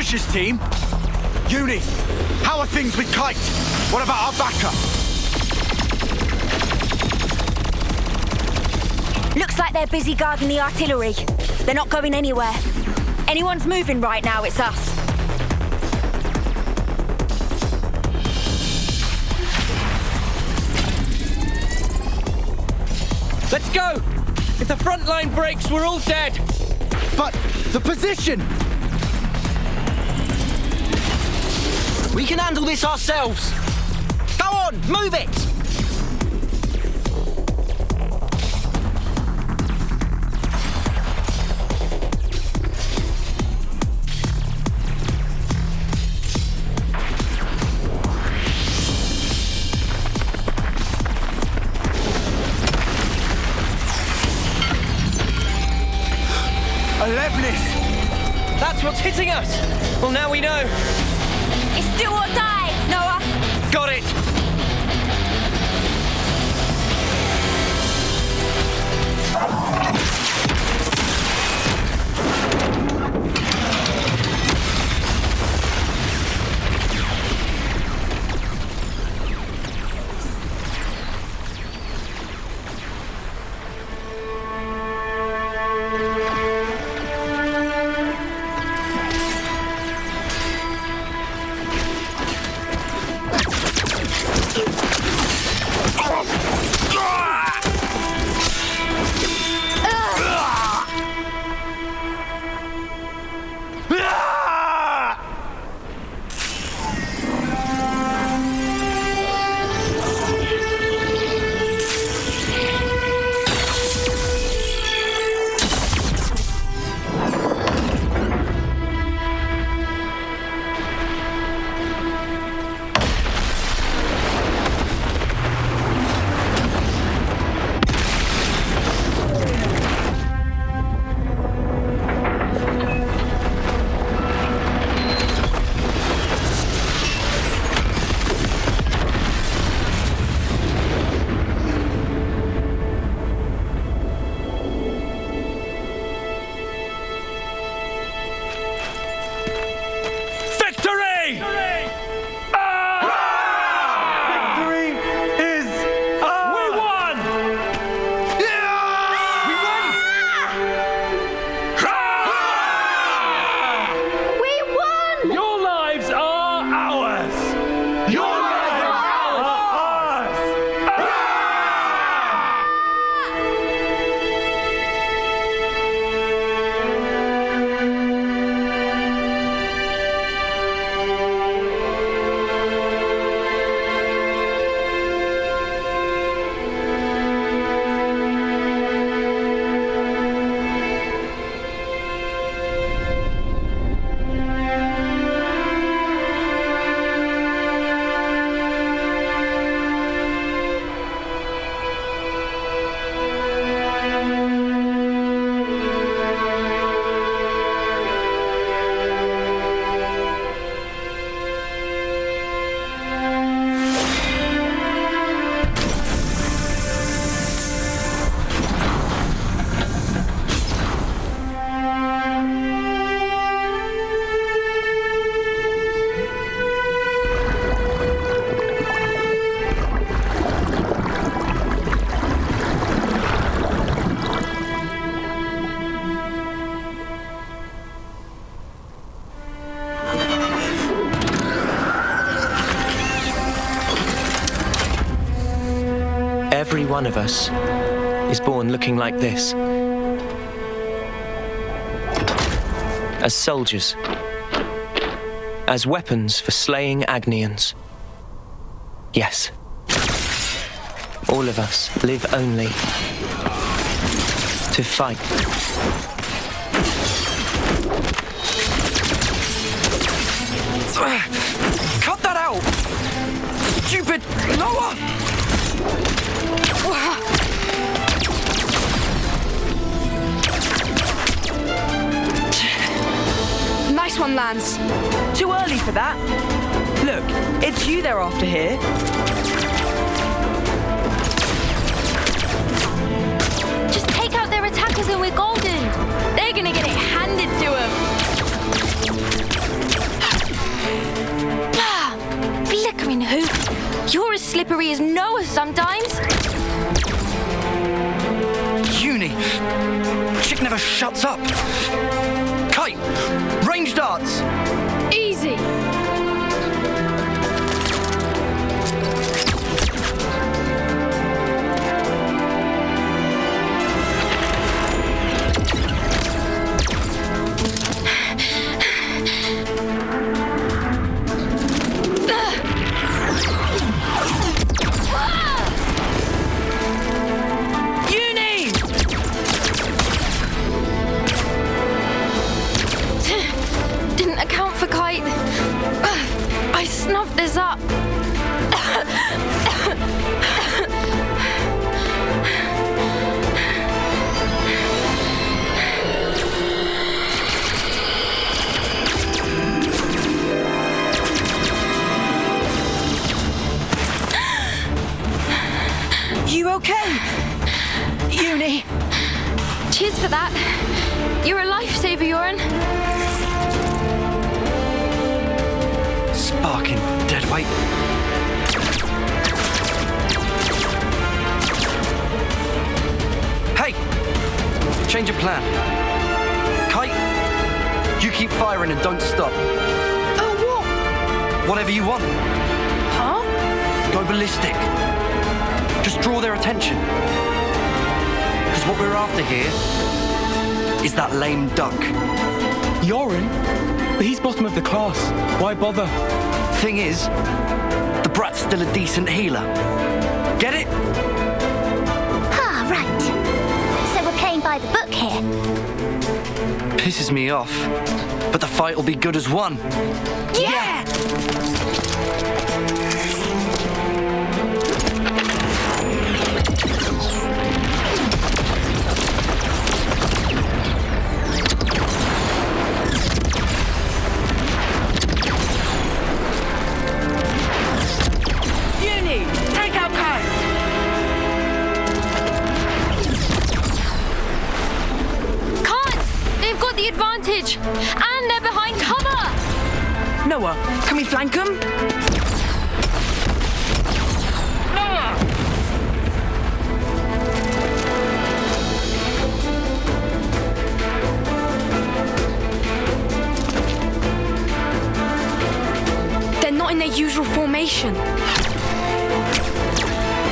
Trish's team? Uni, how are things with Kite? What about our backup? Looks like they're busy guarding the artillery. They're not going anywhere. Anyone's moving right now, it's us. Let's go! If the front line breaks, we're all dead! But the position! We can handle this ourselves! Go on, move it! That's what's hitting us! Well, now we know. It's do or die, Noah! Got it! Every one of us is born looking like this. As soldiers. As weapons for slaying Agnians. Yes. All of us live only to fight. Cut that out! Stupid Noah! Nice one, Lance. Too early for that. Look, it's you they're after here. Just take out their attackers and we're golden. They're gonna get it handed to them. mean, who? You're as slippery as Noah sometimes. Uni! Chick never shuts up! Kite! Range darts! Easy. Didn't account for Kite. I snuffed this up. You okay? Uni? Cheers for that. You're a lifesaver, Yoren. Sparking deadweight. Hey! Change of plan. Kite, you keep firing and don't stop. Oh, what? Whatever you want. Huh? Go ballistic. Just draw their attention. Because what we're after here is that lame duck. Yoren? But he's bottom of the class. Why bother? Thing is, the brat's still a decent healer. Get it? Ah, right. So we're playing by the book here. Pisses me off. But the fight will be good as one. Yeah! Take out Kite! Can't! They've got the advantage! And they're behind cover! Noah, can we flank them? Noah! They're not in their usual formation.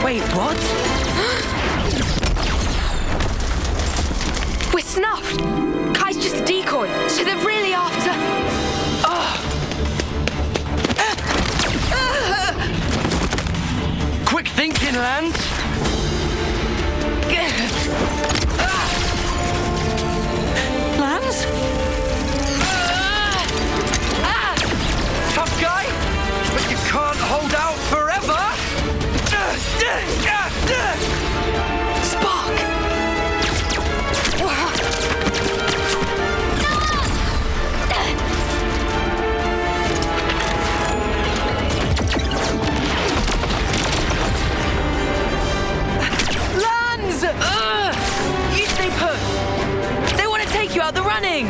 Wait, what? We're snuffed. Kai's just a decoy, so they're really after... Quick thinking, Lance. Lance? Tough guy, but you can't hold out forever. Spark! Lance! You stay put. They want to take you out the running.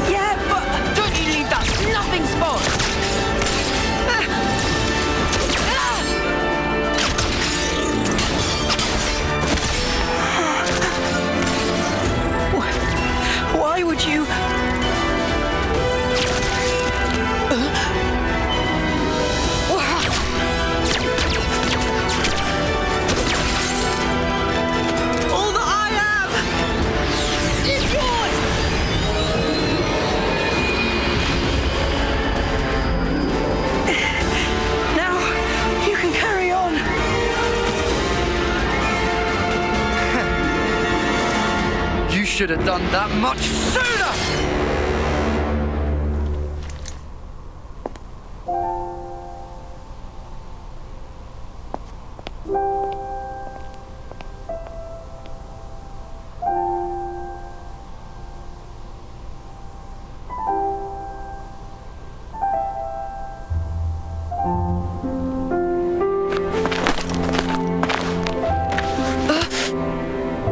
Yeah, but don't you leave that snuffing spot. Why would you... All that I am is yours! Now, you can carry on. You should have done that much sooner!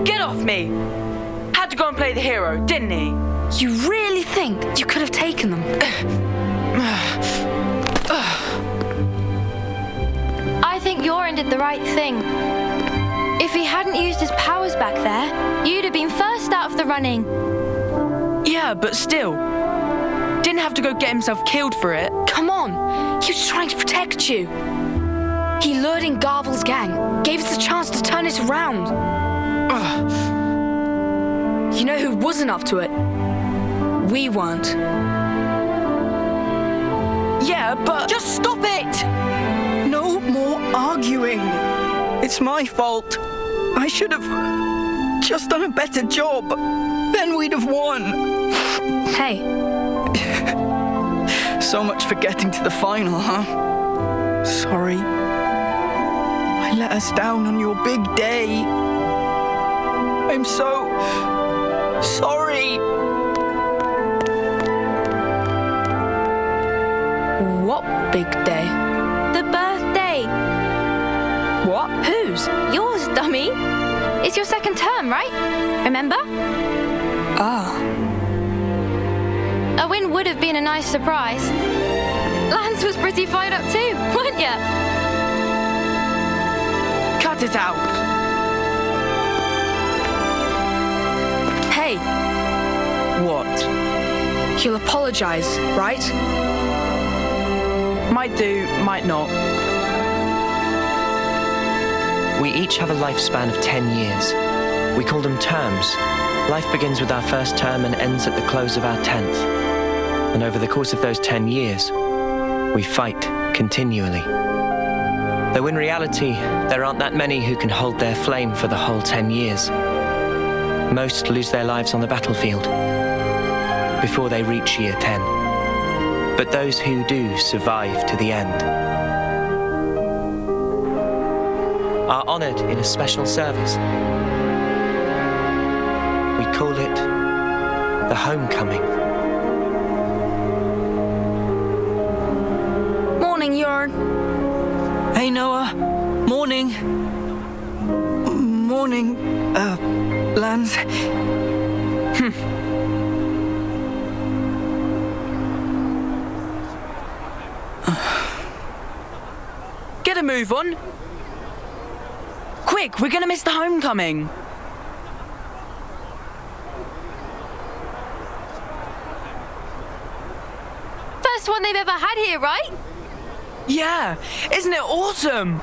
Get off me! Had to go and play the hero, didn't he? You really think you could have taken them? the right thing. If he hadn't used his powers back there, you'd have been first out of the running. Yeah, but still. Didn't have to go get himself killed for it. Come on, he was trying to protect you. He lured in Garvel's gang, gave us a chance to turn it around. Ugh. You know who wasn't up to it? We weren't. Yeah, but... Just stop it! No more arguing. It's my fault. I should have just done a better job. Then we'd have won. Hey. So much for getting to the final, huh? Sorry. I let us down on your big day. I'm so sorry. What big day? The birthday. What? Whose? Yours, dummy. It's your second term, right? Remember? Ah. A win would have been a nice surprise. Lance was pretty fired up too, weren't ya? Cut it out. Hey, What? you'll apologize, right? Might do, might not. We each have a lifespan of 10 years. We call them terms. Life begins with our first term and ends at the close of our 10th. And over the course of those 10 years, we fight continually. Though in reality, there aren't that many who can hold their flame for the whole 10 years. Most lose their lives on the battlefield before they reach year 10. But those who do survive to the end are honored in a special service. We call it the homecoming. Morning, Jorn. Hey, Noah. Morning. Morning, Lance. Get a move on. Quick, we're gonna miss the homecoming. First one they've ever had here, right? Yeah, isn't it awesome?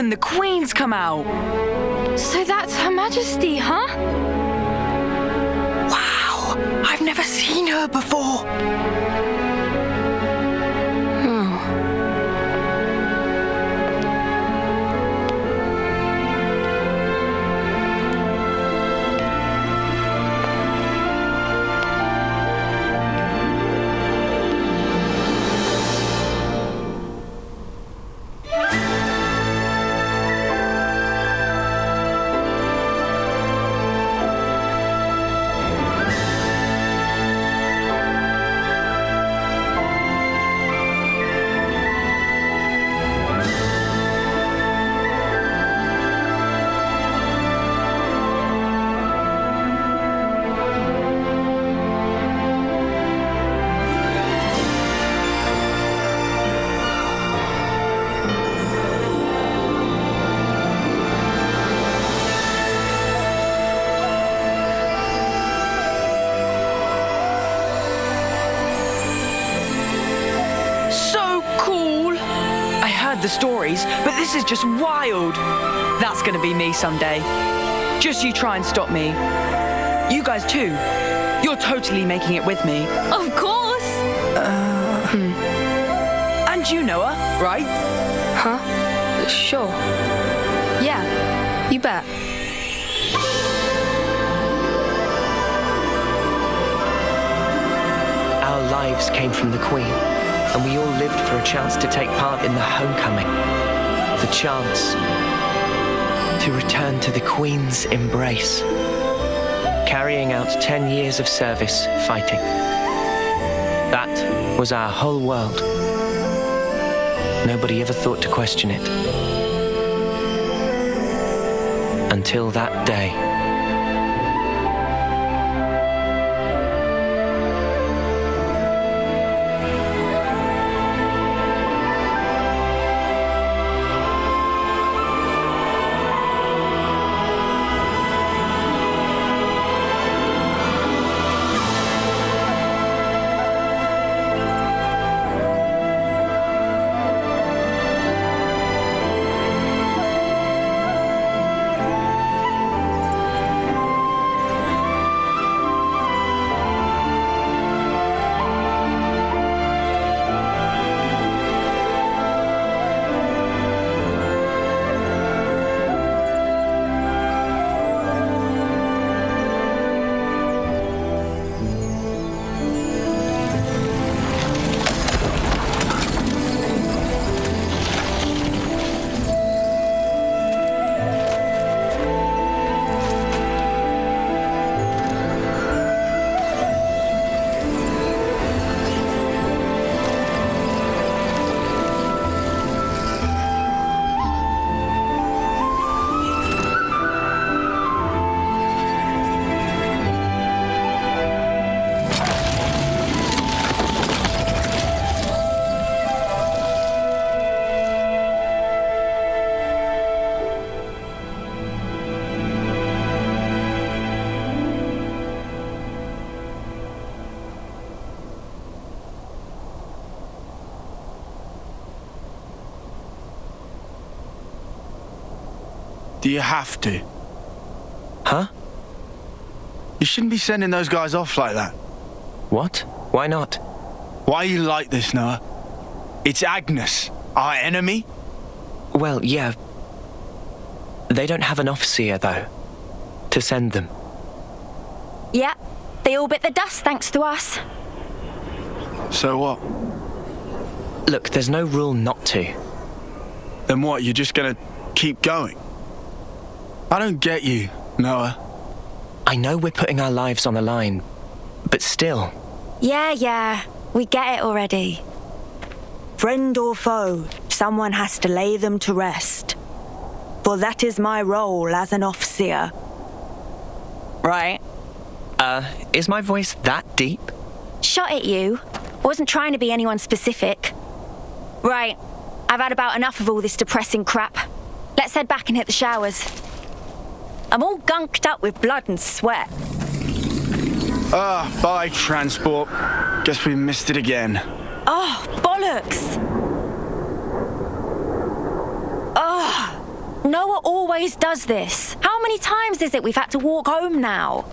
The Queen's come out. So that's Her Majesty, huh? Wow, I've never seen her before. The stories, but this is just wild. That's gonna be me someday. Just you try and stop me. You guys too. You're totally making it with me. Of course! and you, Noah, right? Huh? Sure. Yeah, you bet. Our lives came from the Queen, and we all lived for a chance to take part in the homecoming. The chance to return to the Queen's embrace, carrying out 10 years of service fighting. That was our whole world. Nobody ever thought to question it. Until that day. Do you have to? Huh? You shouldn't be sending those guys off like that. What? Why not? Why are you like this, Noah? It's Agnus, our enemy? Well, yeah. They don't have an officer, though, to send them. Yeah, they all bit the dust thanks to us. So what? Look, there's no rule not to. Then what, you're just gonna keep going? I don't get you, Noah. I know we're putting our lives on the line, but still. Yeah, we get it already. Friend or foe, someone has to lay them to rest. For that is my role as an officer. Right. Is my voice that deep? Shot at you. I wasn't trying to be anyone specific. Right. I've had about enough of all this depressing crap. Let's head back and hit the showers. I'm all gunked up with blood and sweat. Bye, transport. Guess we missed it again. Oh, bollocks! Noah always does this. How many times is it we've had to walk home now?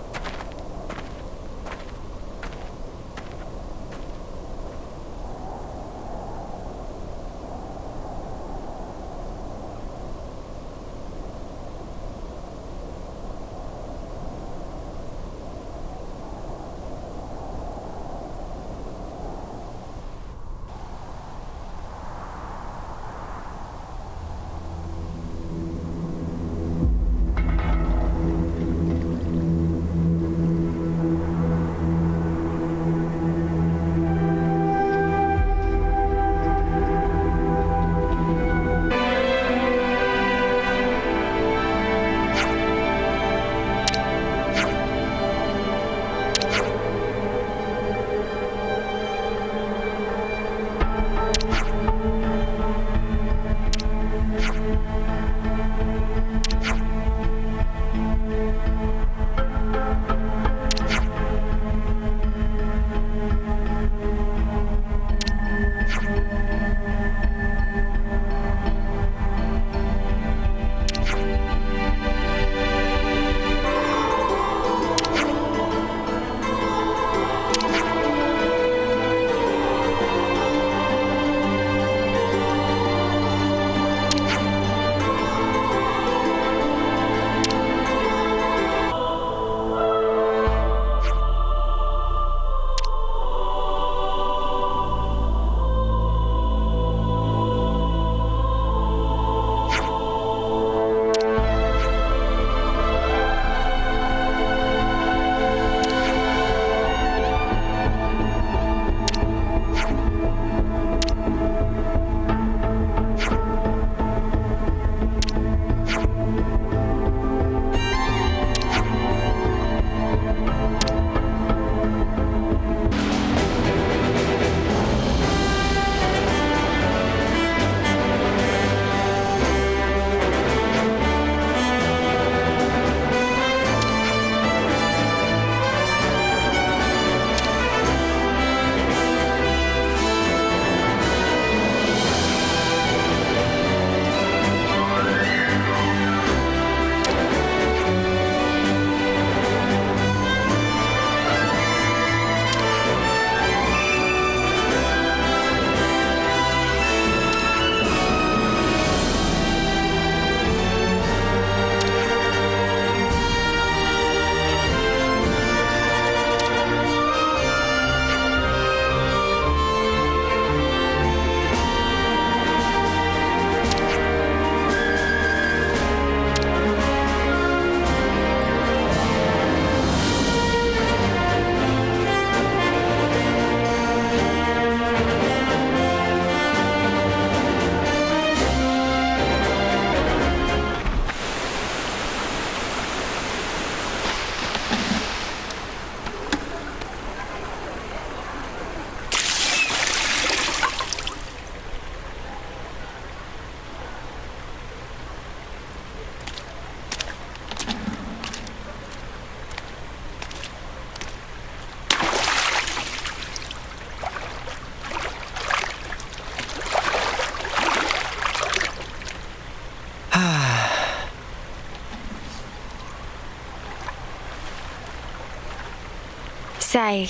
Say,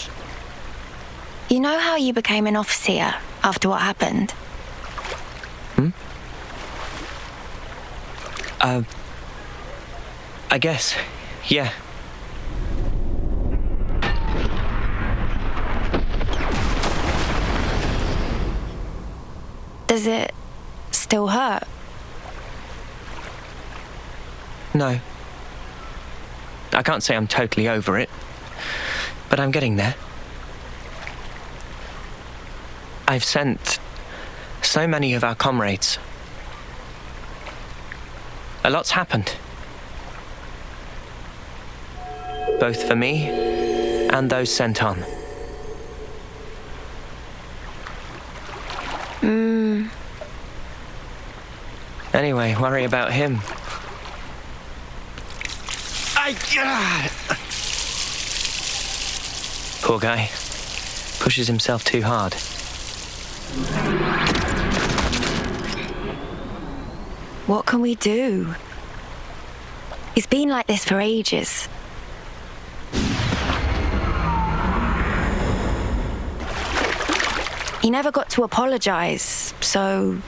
you know how you became an officer after what happened? I guess, yeah. Does it still hurt? No. I can't say I'm totally over it, but I'm getting there. I've sent so many of our comrades. A lot's happened. Both for me and those sent on. Anyway, worry about him. Poor guy. Pushes himself too hard. What can we do? He's been like this for ages. He never got to apologize, so...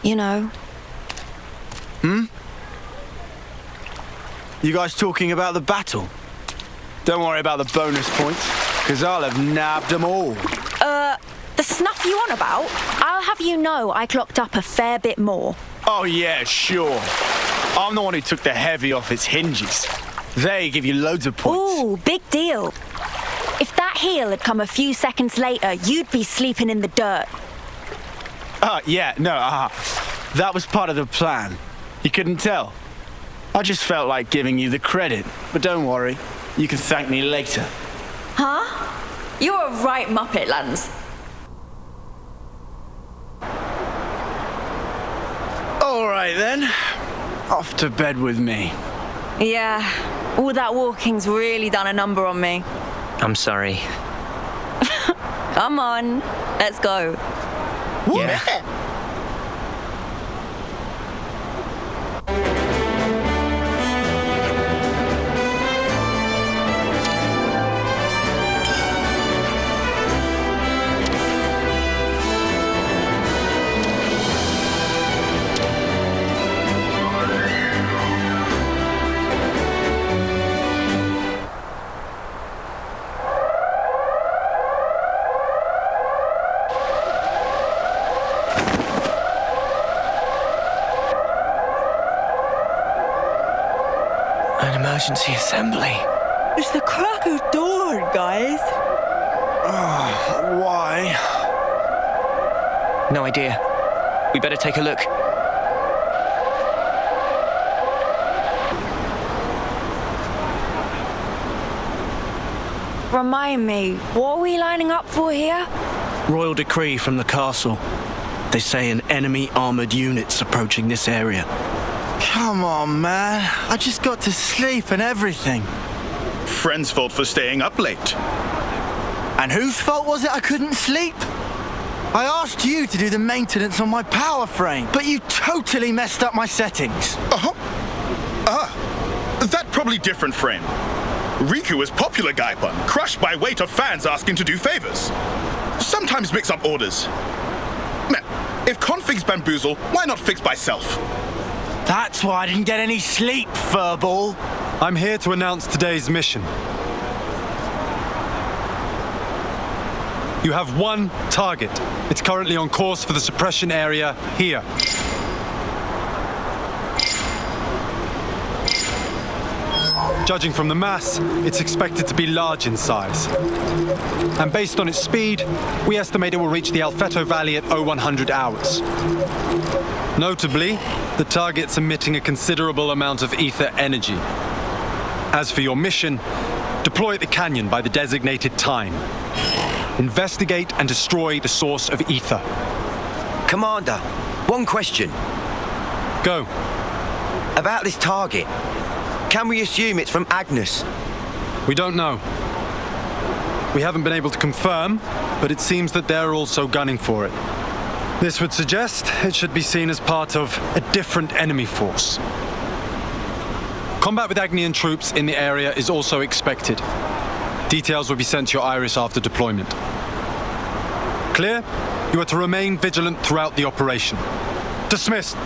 you know. You guys talking about the battle? Don't worry about the bonus points, because I'll have nabbed them all. The snuff you on about? I'll have you know I clocked up a fair bit more. Oh yeah, sure. I'm the one who took the heavy off its hinges. They give you loads of points. Ooh, big deal. If that heal had come a few seconds later, you'd be sleeping in the dirt. That was part of the plan. You couldn't tell. I just felt like giving you the credit. But don't worry, you can thank me later. Huh? You're a right muppet, Lance. All right then. Off to bed with me. Yeah, all that walking's really done a number on me. I'm sorry. Come on, let's go. Yeah. Emergency assembly. It's the crack of dawn, guys. Why? No idea. We better take a look. Remind me, what are we lining up for here? Royal decree from the castle. They say an enemy armored unit's approaching this area. Come on, man. I just got to sleep and everything. Friend's fault for staying up late. And whose fault was it I couldn't sleep? I asked you to do the maintenance on my power frame, but you totally messed up my settings. That probably different frame. Riku is popular Gaipon, crushed by weight of fans asking to do favors. Sometimes mix up orders. If configs bamboozle, why not fix by self? That's why I didn't get any sleep, furball. I'm here to announce today's mission. You have one target. It's currently on course for the suppression area here. Judging from the mass, it's expected to be large in size. And based on its speed, we estimate it will reach the Alfeto Valley at 0100 hours. Notably, the target's emitting a considerable amount of ether energy. As for your mission, deploy at the canyon by the designated time. Investigate and destroy the source of ether. Commander, one question. Go. About this target. Can we assume it's from Agnus? We don't know. We haven't been able to confirm, but it seems that they're also gunning for it. This would suggest it should be seen as part of a different enemy force. Combat with Agnian troops in the area is also expected. Details will be sent to your iris after deployment. Clear? You are to remain vigilant throughout the operation. Dismissed.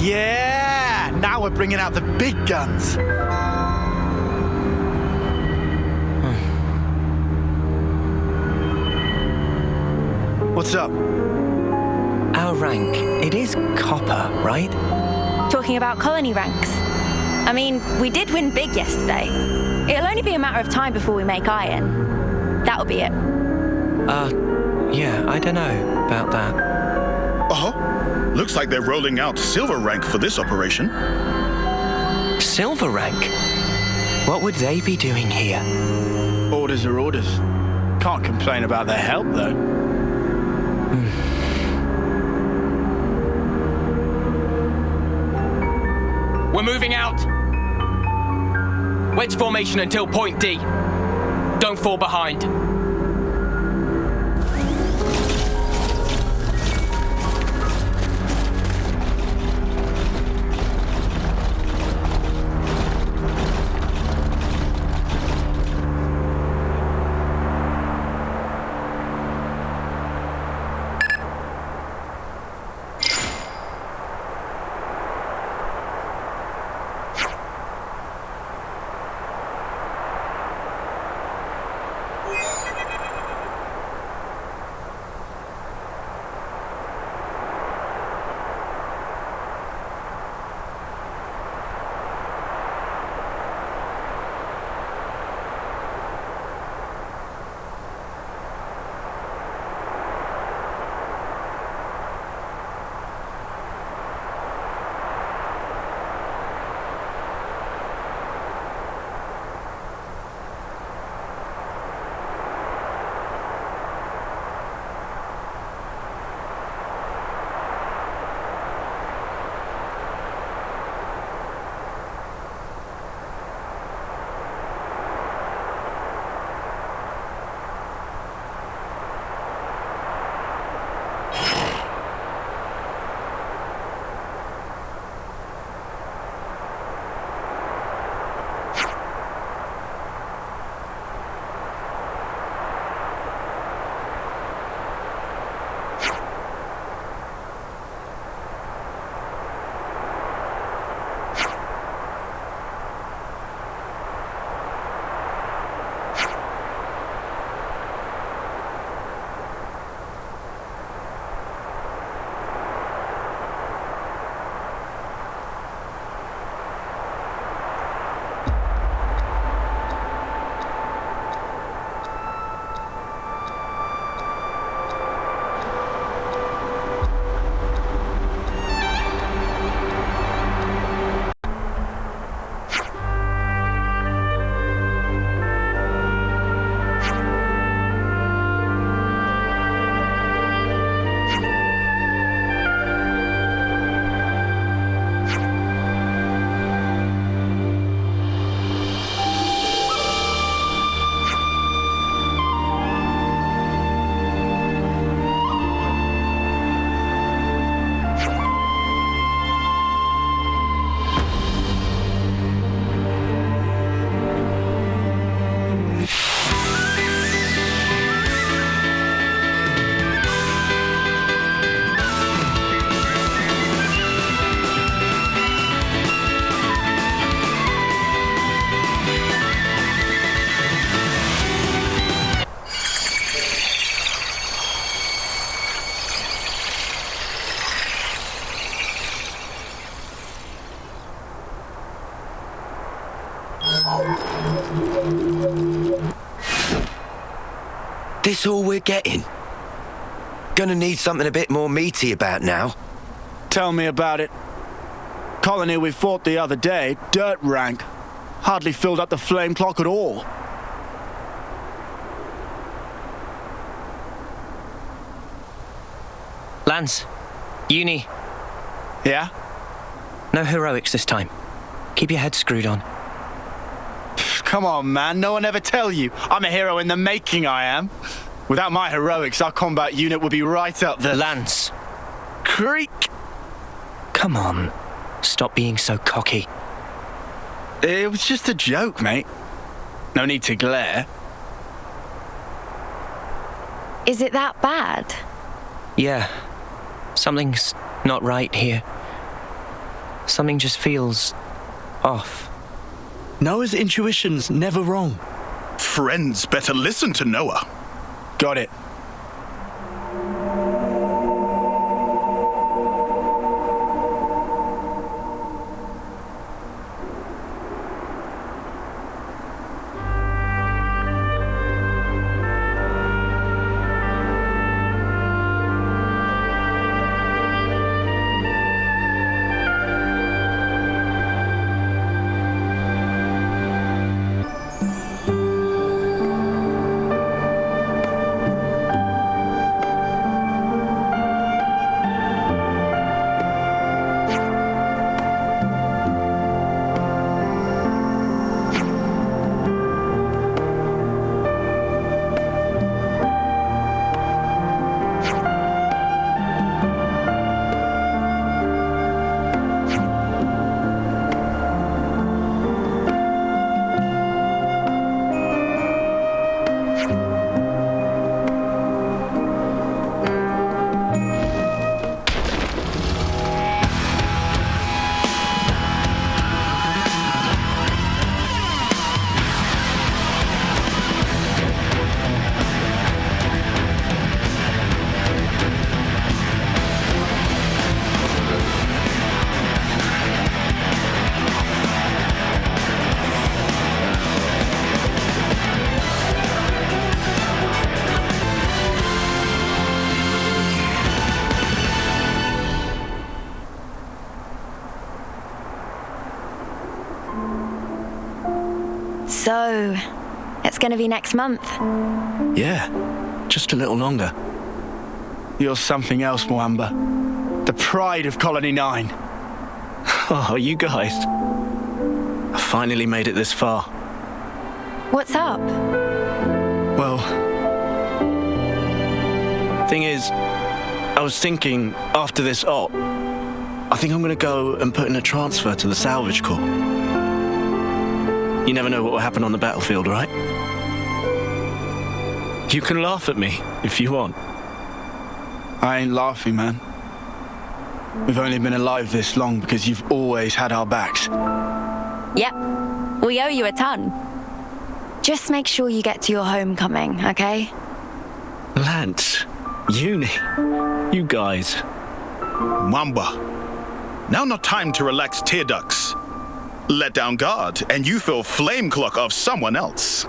Yeah! Now we're bringing out the big guns. What's up? Our rank, it is copper, right? Talking about colony ranks. I mean, we did win big yesterday. It'll only be a matter of time before we make iron. That'll be it. Yeah, I don't know about that. Uh-huh. Looks like they're rolling out silver rank for this operation. Silver rank? What would they be doing here? Orders are orders. Can't complain about their help, though. We're moving out! Wedge formation until point D. Don't fall behind. This all we're getting? Gonna need something a bit more meaty about now. Tell me about it. Colony we fought the other day, dirt rank. Hardly filled up the flame clock at all. Lance, Uni. Yeah? No heroics this time. Keep your head screwed on. Come on, man. No one ever tell you. I'm a hero in the making, I am. Without my heroics, our combat unit would be right up there. Lance. Creak. Come on. Stop being so cocky. It was just a joke, mate. No need to glare. Is it that bad? Yeah. Something's not right here. Something just feels off. Noah's intuition's never wrong. Friends better listen to Noah. Got it. So, it's gonna be next month. Yeah, just a little longer. You're something else, Mwamba. The pride of Colony 9. Oh, you guys. I finally made it this far. What's up? Well, thing is, I was thinking after this op, I think I'm gonna go and put in a transfer to the salvage corps. You never know what will happen on the battlefield, right? You can laugh at me if you want. I ain't laughing, man. We've only been alive this long because you've always had our backs. Yep, we owe you a ton. Just make sure you get to your homecoming, okay? Lance, Uni, you guys. Mwamba, now not time to relax tear ducts. Let down guard, and you feel flame clock of someone else.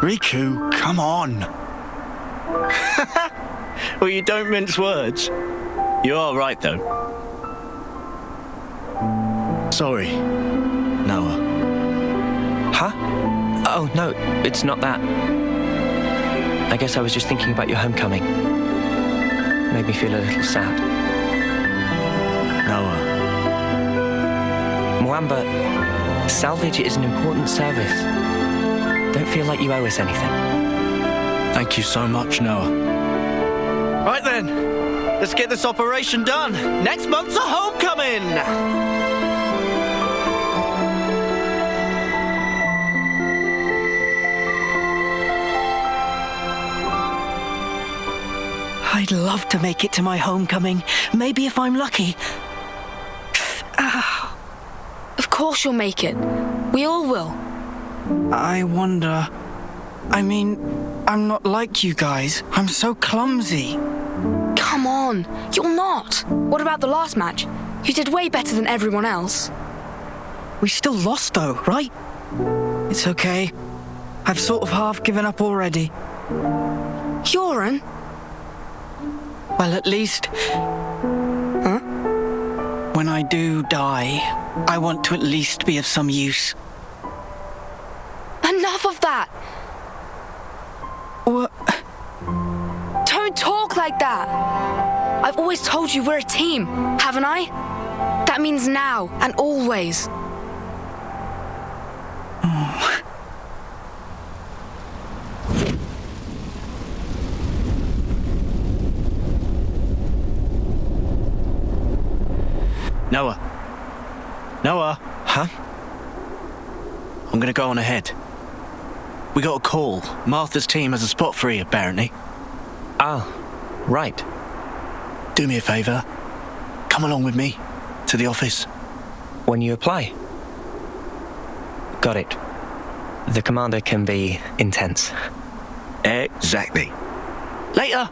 Riku, come on. Well, you don't mince words. You are right, though. Sorry, Noah. Huh? Oh, no, it's not that. I guess I was just thinking about your homecoming. Made me feel a little sad. Noah. Mwamba, salvage is an important service. Don't feel like you owe us anything. Thank you so much, Noah. Right then, let's get this operation done. Next month's a homecoming! I'd love to make it to my homecoming. Maybe if I'm lucky. Of course you'll make it. We all will. I wonder... I mean, I'm not like you guys. I'm so clumsy. Come on, you're not. What about the last match? You did way better than everyone else. We still lost though, right? It's okay. I've sort of half given up already. Yoren? Well, at least... Huh? When I do die, I want to at least be of some use. Enough of that! What? Don't talk like that! I've always told you we're a team, haven't I? That means now and always. Noah. Noah. Huh? I'm gonna go on ahead. We got a call. Martha's team has a spot free, apparently. Ah, right. Do me a favour. Come along with me to the office. When you apply. Got it. The commander can be intense. Exactly. Later.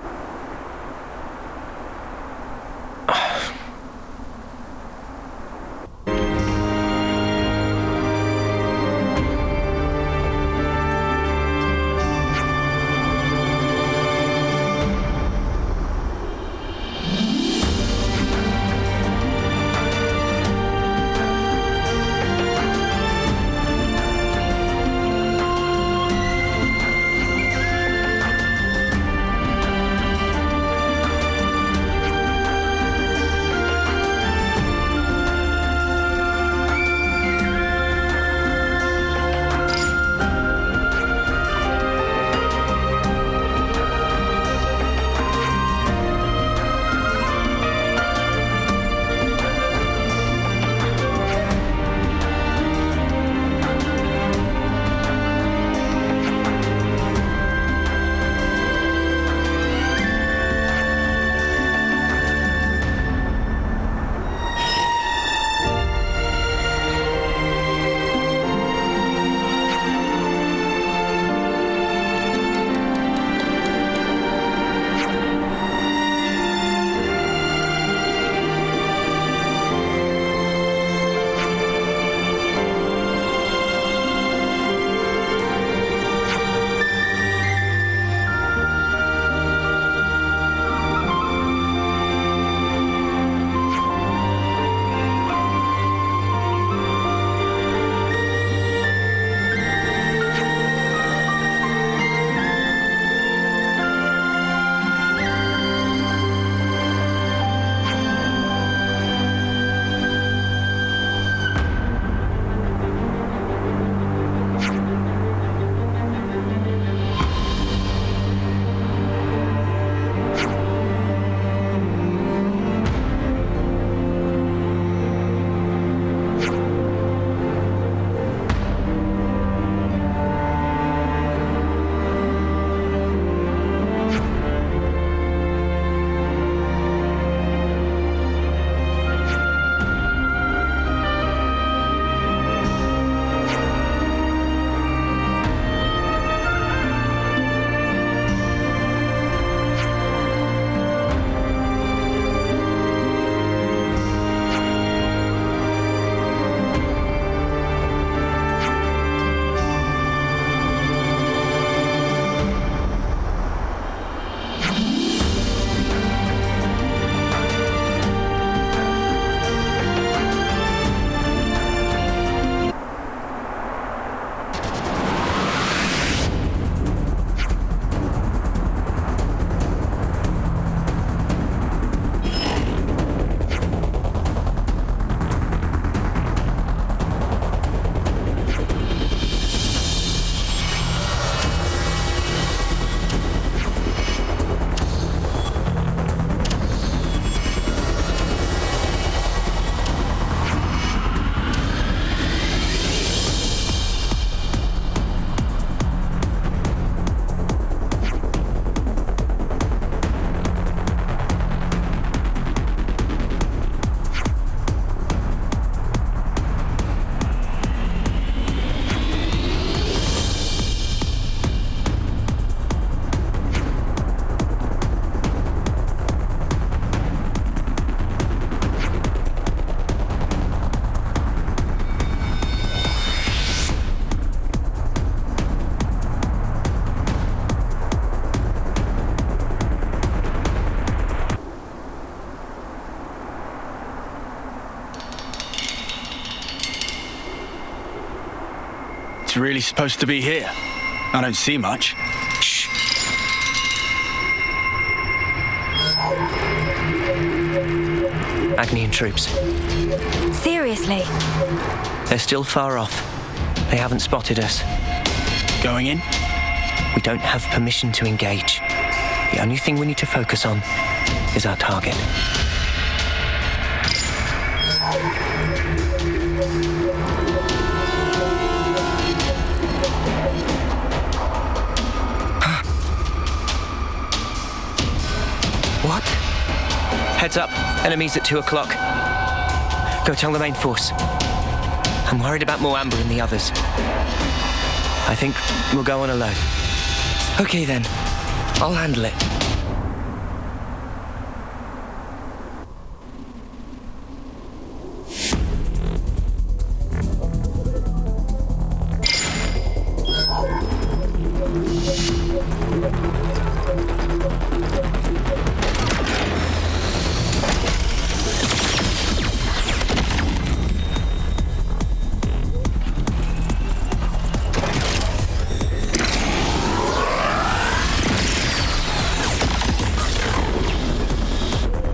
It's really supposed to be here. I don't see much. Shh. Agnian troops. Seriously? They're still far off. They haven't spotted us. Going in? We don't have permission to engage. The only thing we need to focus on is our target. What? Heads up. Enemies at 2 o'clock. Go tell the main force. I'm worried about Moamba and the others. I think we'll go on alone. Okay then. I'll handle it.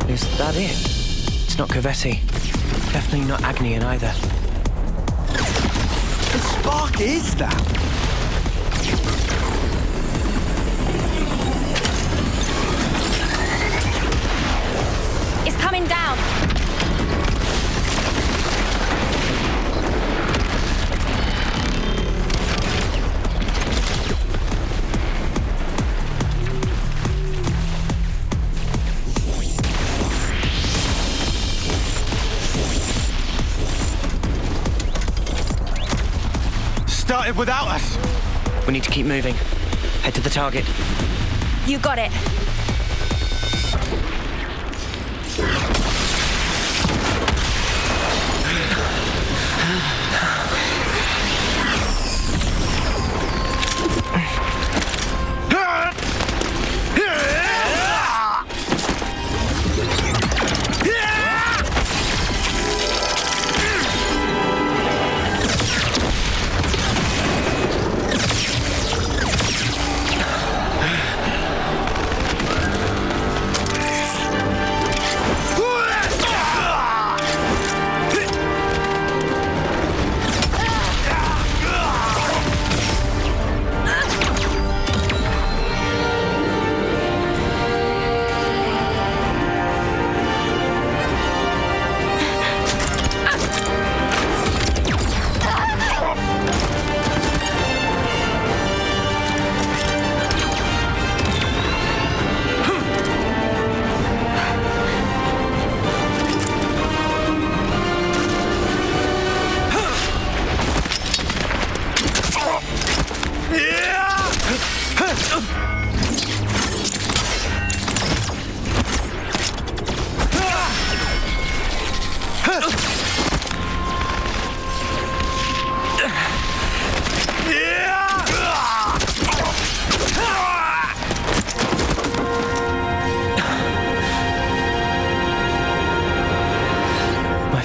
Is that it? It's not Kevesi. Definitely not Agnian either. The spark is that? It's coming down. Started without us. We need to keep moving. Head to the target. You got it.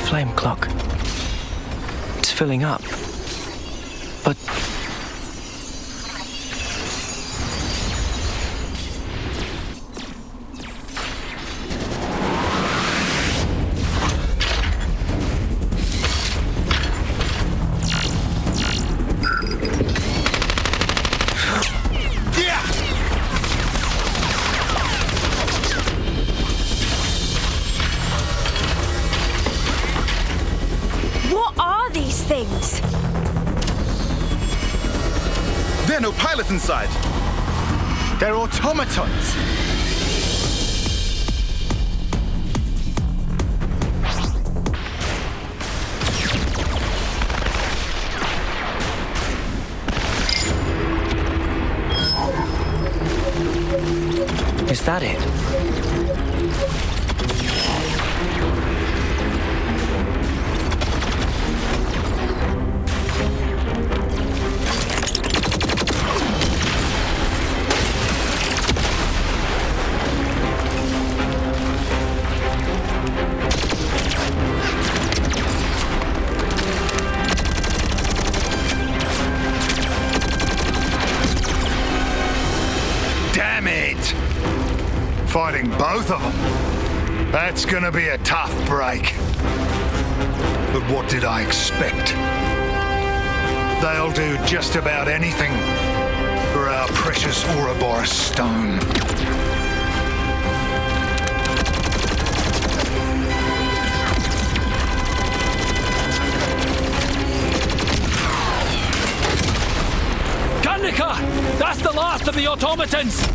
Flame clock. It's filling up. But... Things. There are no pilots inside. They're automatons. Is that it? Fighting both of them. That's gonna be a tough break. But what did I expect? They'll do just about anything for our precious Ouroboros stone. Kannika! That's the last of the automatons!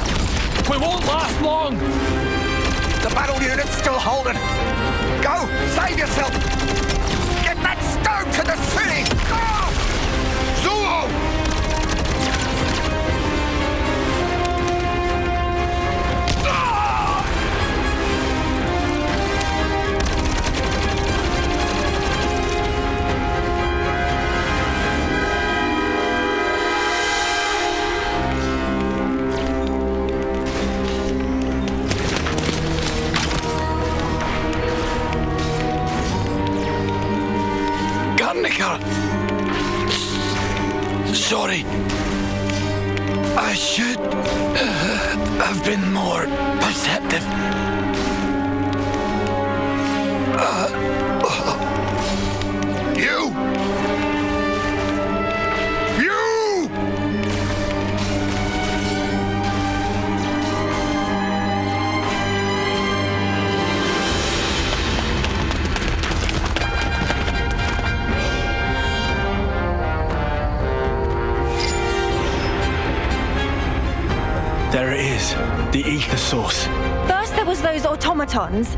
We won't last long! The battle unit's still holding! Go! Save yourself! Annika. Sorry. I should have been more perceptive. You! There it is, the ether source. First there was those automatons,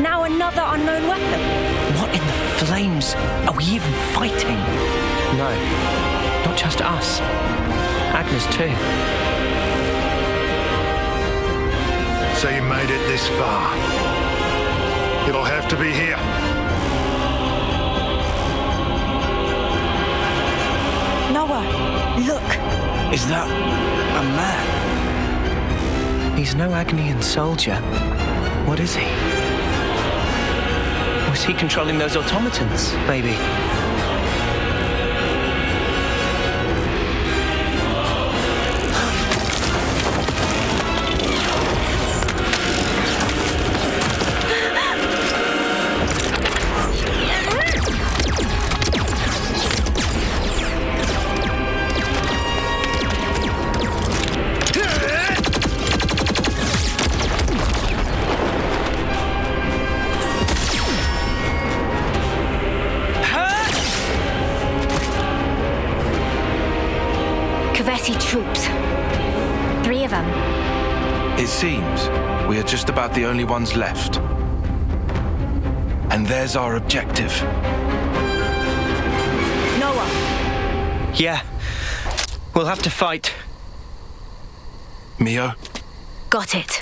now another unknown weapon. What in the flames? Are we even fighting? No, not just us. Agnus too. So you made it this far. It'll have to be here. Noah, look. Is that a man? He's no Agnian soldier. What is he? Was he controlling those automatons, maybe? Troops. 3 of them. It seems we are just about the only ones left. And there's our objective. Noah. Yeah. We'll have to fight. Mio? Got it.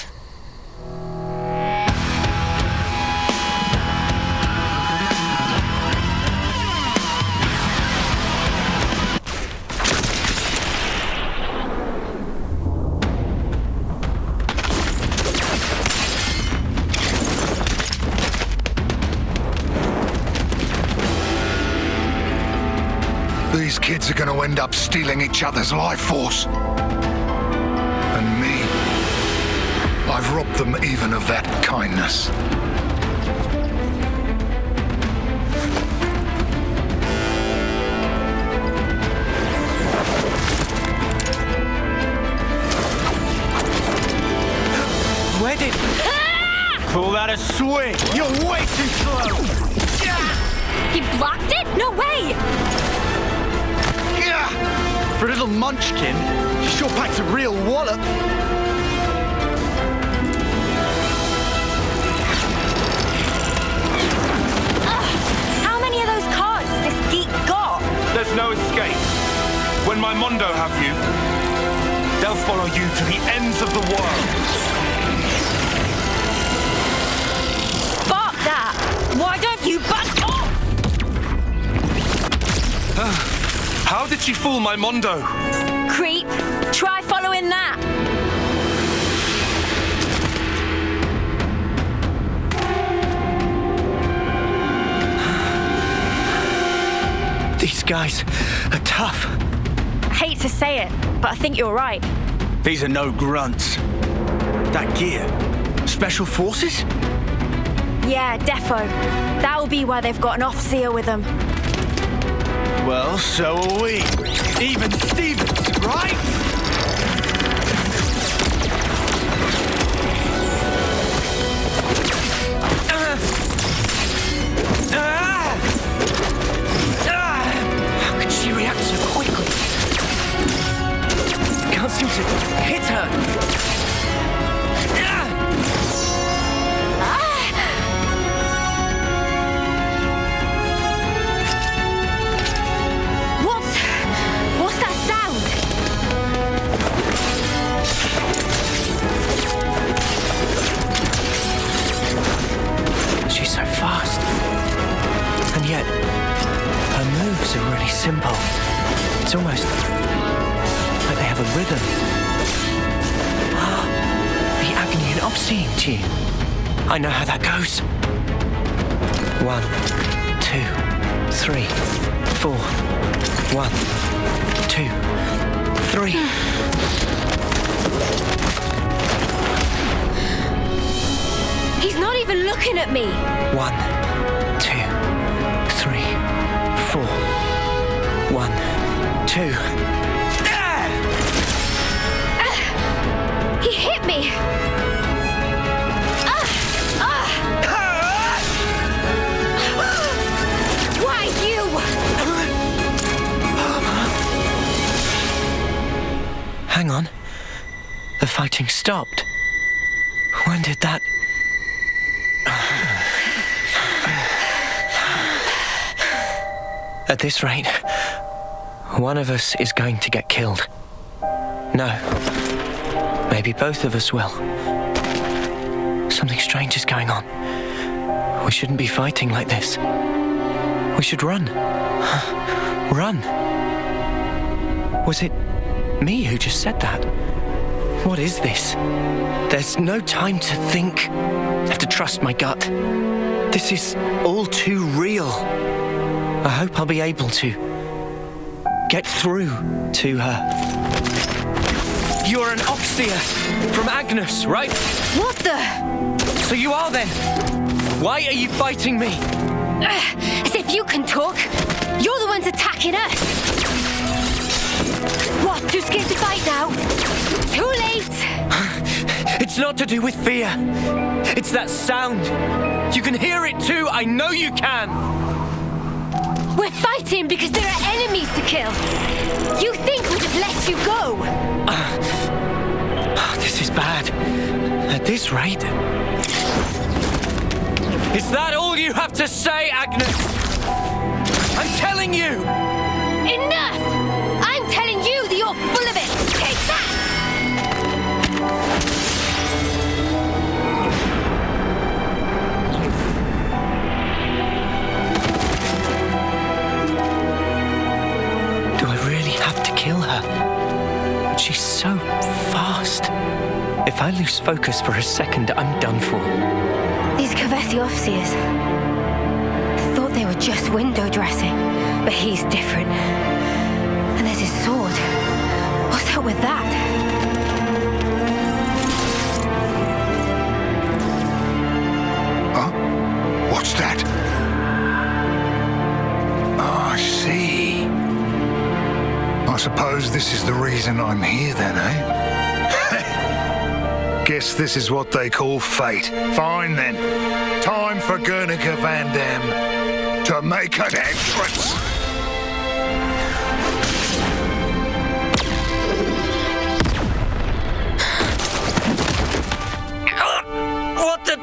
These kids are going to end up stealing each other's life force. And me, I've robbed them even of that kindness. Where did... Call that a swing? You're way too slow! He blocked it? No way! For a little munchkin, she sure packs a real wallop. How many of those cards has this geek got? There's no escape. When my Mondo have you, they'll follow you to the ends of the world. Spark that! Why don't you back off? How did she fool my Mondo? Creep. Try following that. These guys are tough. Hate to say it, but I think you're right. These are no grunts. That gear. Special forces? Yeah, defo. That'll be why they've got an officer with them. Well, so are we. Even Stevens, right? How could she react so quickly? Can't seem to hit her. What's that sound? She's so fast. And yet, her moves are really simple. It's almost like they have a rhythm. The Agnian off-seeing tune. I know how that goes. 1, 2, 3, 4. 1, 2, 3. He's not even looking at me. 1, 2, 3, 4. 1, 2. He hit me. Why you? Hang on. The fighting stopped. When did that... At this rate, one of us is going to get killed. No. Maybe both of us will. Something strange is going on. We shouldn't be fighting like this. We should run. Run. Was it me who just said that? What is this? There's no time to think. I have to trust my gut. This is all too real. I hope I'll be able to get through to her. You're an Oxia from Agnus, right? What the? So you are then. Why are you fighting me? As if you can talk. You're the ones attacking us. What, too scared to fight now? Too late. It's not to do with fear. It's that sound. You can hear it too. I know you can. We're fighting because there are enemies to kill. You think we'll just let you go? This is bad. At this rate. Is that all you have to say, Agnus? I'm telling you! Enough! I'm telling you that you're full of it! Take that! Do I really have to kill her? She's so fast. If I lose focus for a second, I'm done for. These Keves officers. I thought they were just window dressing, but he's different. And there's his sword. What's up with that? Huh? What's that? Oh, I see. I suppose this is the reason I'm here then, eh? Guess this is what they call fate. Fine then. Time for Guernica Van Dam to make an entrance. What the...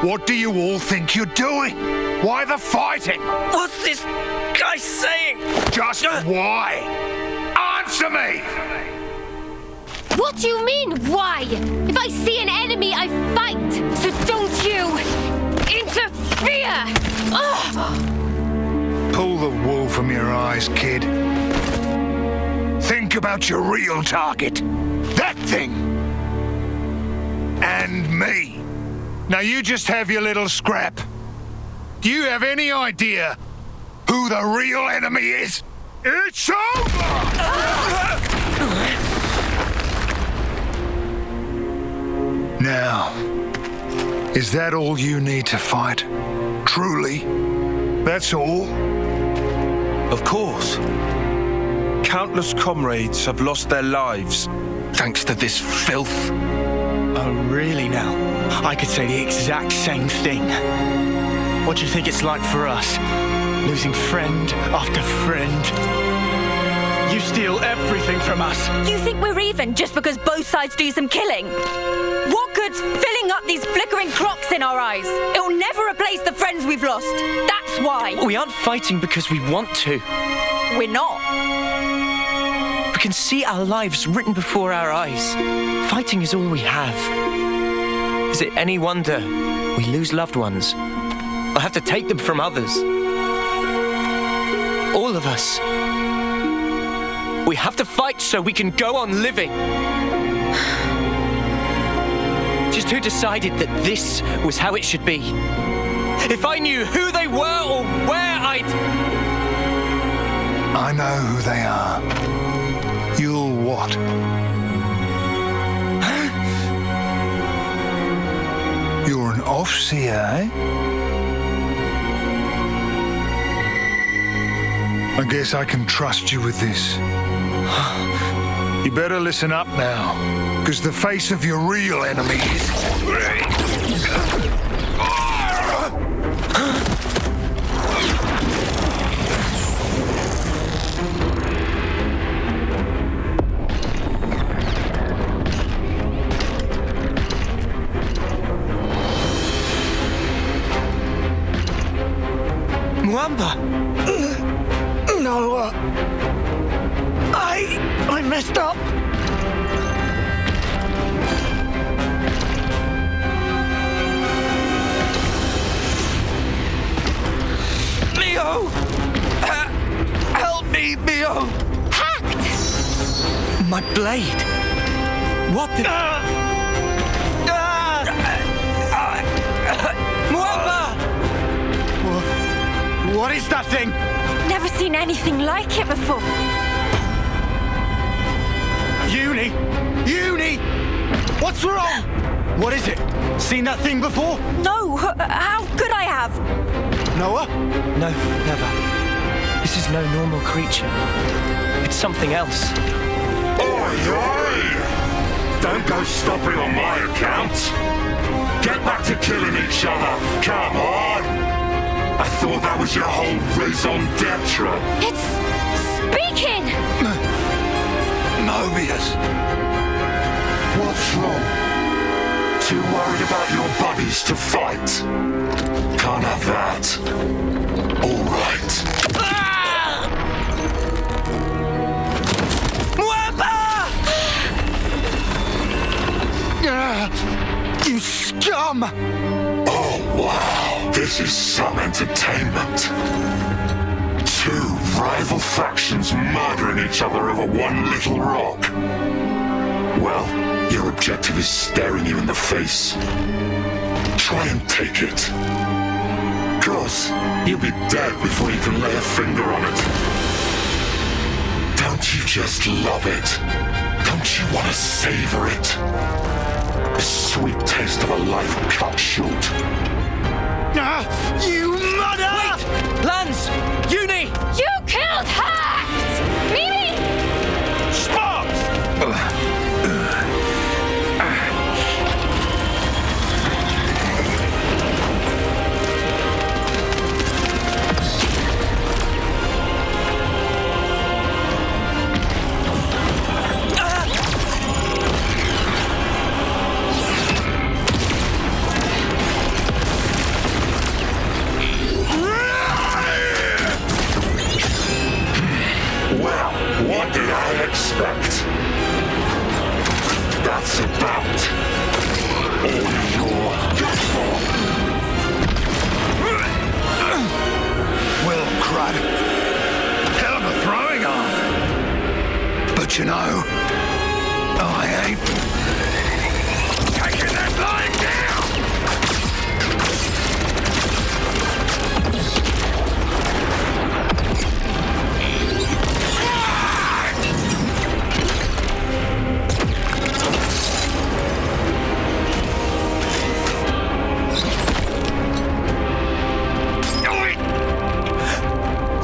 What do you all think you're doing? Why the fighting? What's this guy saying? Just why? Answer me! What do you mean, why? If I see an enemy, I fight. So don't you interfere! Ugh. Pull the wool from your eyes, kid. Think about your real target. That thing. And me. Now you just have your little scrap. Do you have any idea who the real enemy is? It's over! Now, is that all you need to fight? Truly? That's all? Of course. Countless comrades have lost their lives thanks to this filth. Oh, really now? I could say the exact same thing. What do you think it's like for us? Losing friend after friend. You steal everything from us. You think we're even just because both sides do some killing? What good's filling up these flickering clocks in our eyes? It'll never replace the friends we've lost. That's why. We aren't fighting because we want to. We're not. We can see our lives written before our eyes. Fighting is all we have. Is it any wonder we lose loved ones? Or have to take them from others? All of us. We have to fight so we can go on living. Just who decided that this was how it should be? If I knew who they were or where I'd... I know who they are. You'll what? You're an Offseer, eh? I guess I can trust you with this. You better listen up now, because the face of your real enemy is... Mwamba! No, I messed up. Mio! Help me, Mio! Hacked! My blade! What the... Mwamba! What is that thing? Never seen anything like it before. Uni! Uni! What's wrong? What is it? Seen that thing before? No, how could I have? Noah? No, never. This is no normal creature. It's something else. Oi, oi! Don't go stopping on my account. Get back to killing each other. Come on! I thought that was your whole raison d'etre. It's speaking! Mobius. What's wrong? Too worried about your buddies to fight? Can't have that. All right. Mwamba! You scum! Oh, wow. This is some entertainment. Two rival factions murdering each other over one little rock. Well, your objective is staring you in the face. Try and take it. 'Cause you'll be dead before you can lay a finger on it. Don't you just love it? Don't you want to savor it? The sweet taste of a life cut short. You mother! Wait! Lance! Uni! You killed Hacked! Mimi! Sparks! What did I expect? That's about all you're good for. Well, crud. Hell of a throwing arm. But you know, I ain't taking that line down.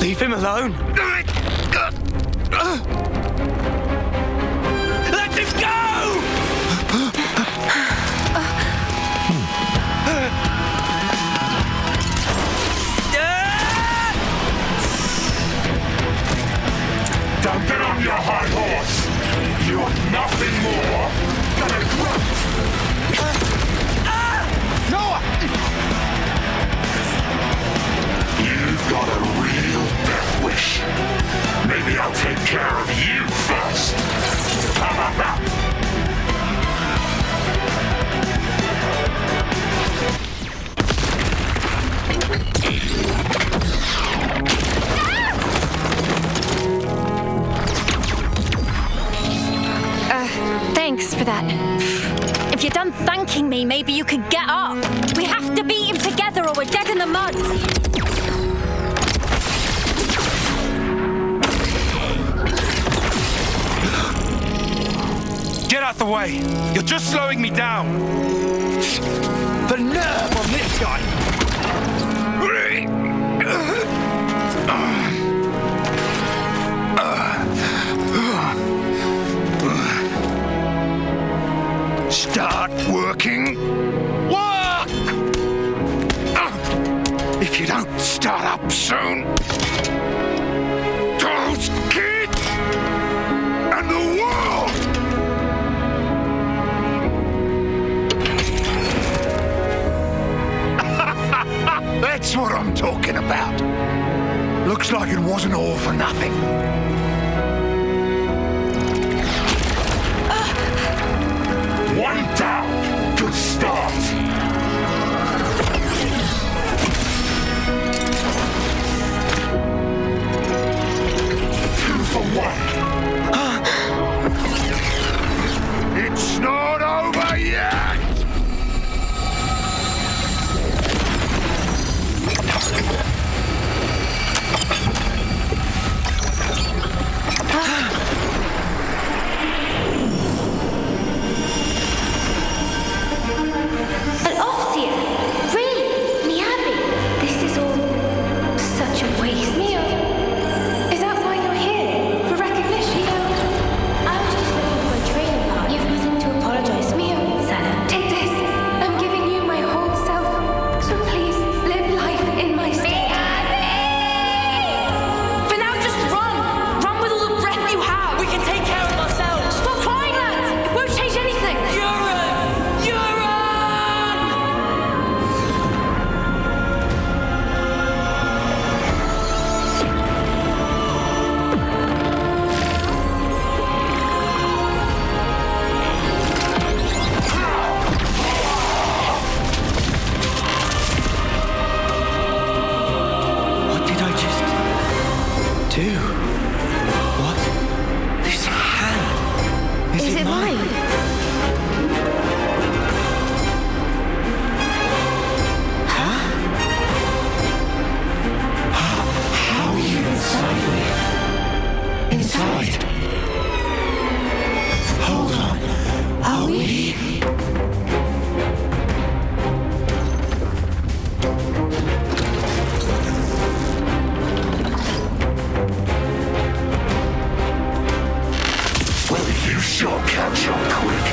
Leave him alone. Let him go! Don't get on your high horse. You're nothing more than a grunt. Noah! You've got a real death wish. Maybe I'll take care of you first. How about that? Thanks for that. If you're done thanking me, maybe you could get up. We have to beat him together or we're dead in the mud. the way. You're just slowing me down. The nerve on this guy! Start working. Work! If you don't start up soon, those kids and the world! That's what I'm talking about. Looks like it wasn't all for nothing. One down. Good start. Two for one. It's not over yet! An officer? Really? Miyabi? This is all such a waste. Mio, is that why you're here? For recognition? Mio, I was just looking for a training partner. You've nothing to apologize for. Mio, Sana, take this. I'm giving you my whole self. So please, live life in my stead. For now, just run! Run with all the breath you have! We can take care of ourselves! Stop crying, lads! It won't change anything! What did I just do? What? This hand. Is it mine? Huh? How are you inside me? Inside? Hold on. Are we? Well, you sure catch on quick.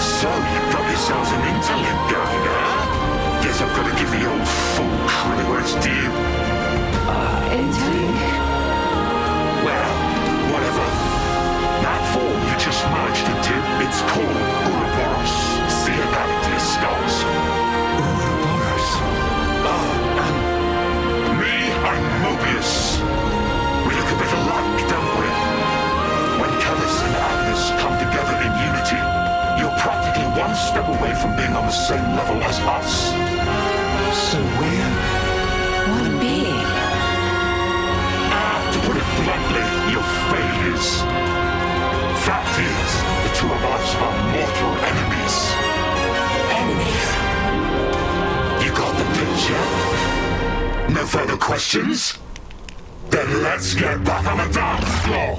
So, you've got yourselves an interlude going, huh? Guess I've got to give the old fool crew its due. Interlude? Well, whatever. That form you just merged into, it's called Ouroboros. See about it, dear skulls. Ouroboros. Me and Mobius. We look a bit alike, don't we? When Keves and Agnus come together in unity, you're practically one step away from being on the same level as us. So we're one being. To put it bluntly, you're failures. Fact is, the two of us are mortal enemies. Enemies? You got the picture? No further questions? Then let's get back on the dance floor.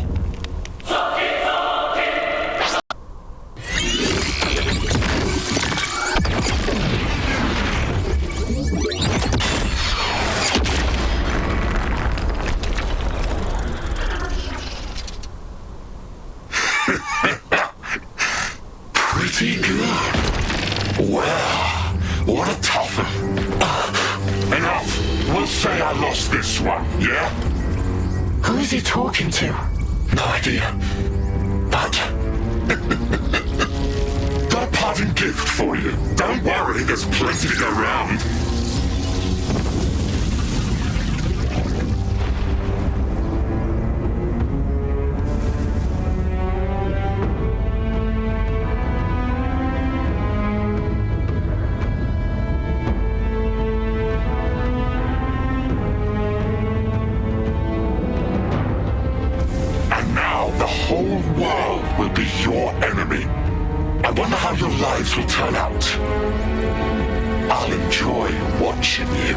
Pretty good. Well, what a tough one. Enough. We'll say I lost this one, yeah? Who is he talking to? No idea. But got a parting gift for you. Don't worry, there's plenty to go round. whole world will be your enemy. I wonder how your lives will turn out. I'll enjoy watching you.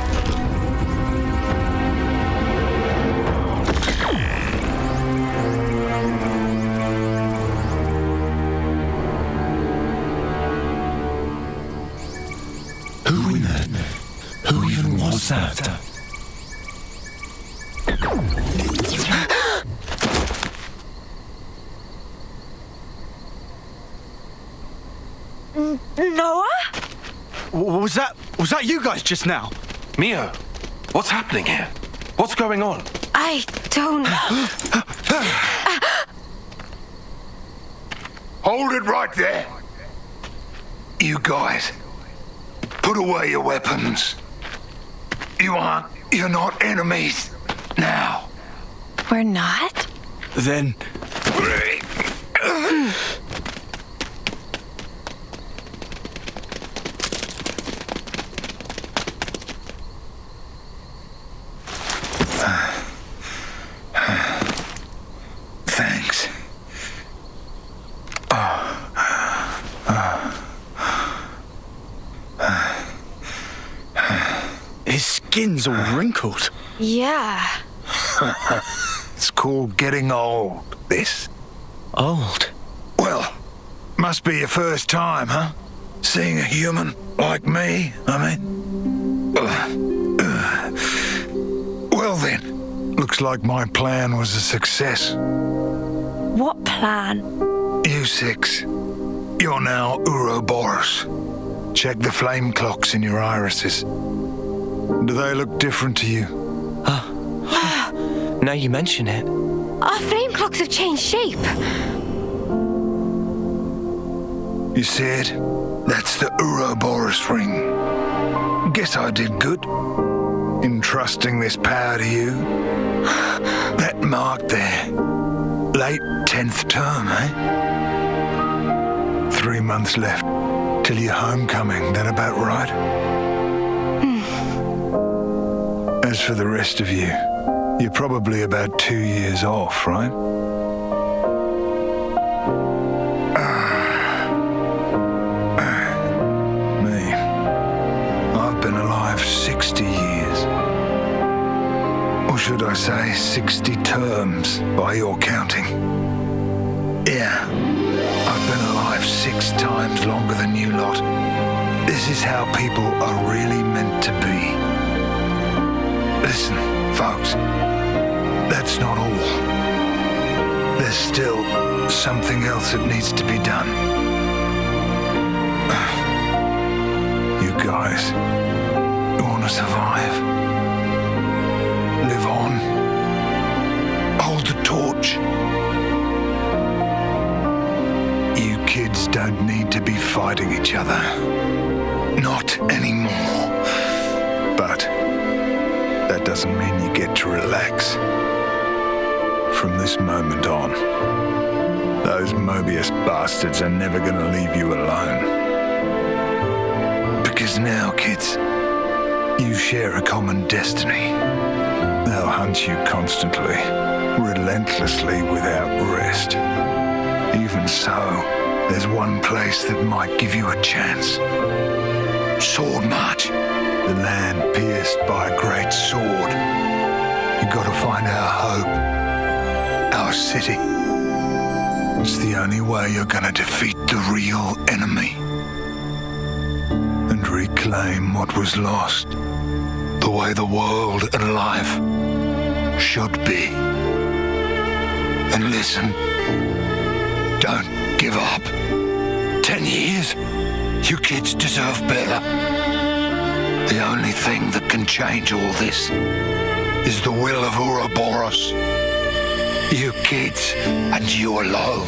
Who in there? Who even was that? Noah? Was that you guys just now? Mio, what's happening here? What's going on? I don't... Hold it right there. You guys, put away your weapons. You're not enemies now. We're not? Then... Thanks. His skin's all wrinkled. Yeah. It's called getting old, this. Old? Well, must be your first time, huh? Seeing a human like me, I mean. Well then, looks like my plan was a success. What plan? You six, you're now Ouroboros. Check the flame clocks in your irises. Do they look different to you? Now you mention it. Our flame clocks have changed shape. You see it? That's the Ouroboros ring. Guess I did good. Entrusting this power to you. That mark there. Late 10th term, eh? 3 months left till your homecoming. That about right? As for the rest of you, you're probably about 2 years off, right? Me. I've been alive 60 years. Or should I say 60 terms by your counting? Yeah, I've been alive 6 times longer than you lot. This is how people are really meant to be. Listen, folks, that's not all. There's still something else that needs to be done. You guys, you want to survive? Live on? Hold the torch? You kids don't need to be fighting each other. Not anymore. But that doesn't mean you get to relax. From this moment on, those Mobius bastards are never going to leave you alone. Because now, kids, you share a common destiny. They'll hunt you constantly, relentlessly, without rest. Even so, there's one place that might give you a chance. Sword March. The land pierced by a great sword. You gotta find our hope. Our city. It's the only way you're gonna defeat the real enemy. And reclaim what was lost. The way the world and life should be. And listen, don't give up. 10 years? You kids deserve better. The only thing that can change all this is the will of Ouroboros. You kids, and you alone.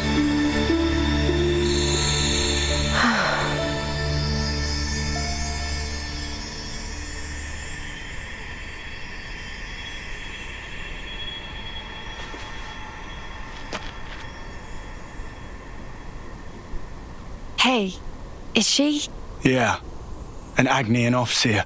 Hey, is she? Yeah, an Agnian officer.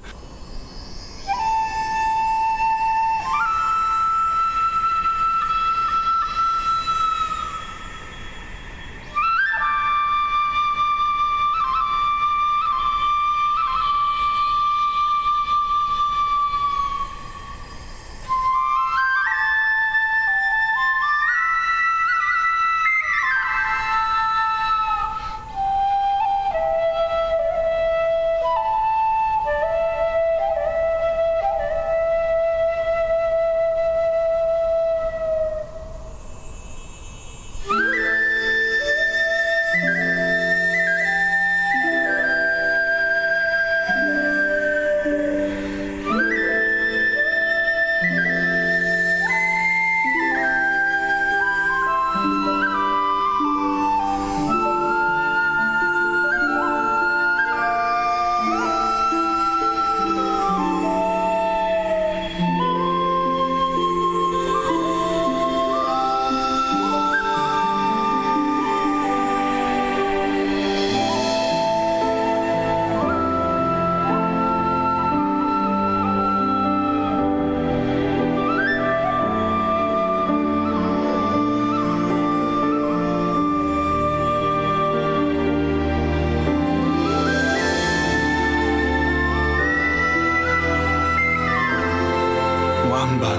Umber.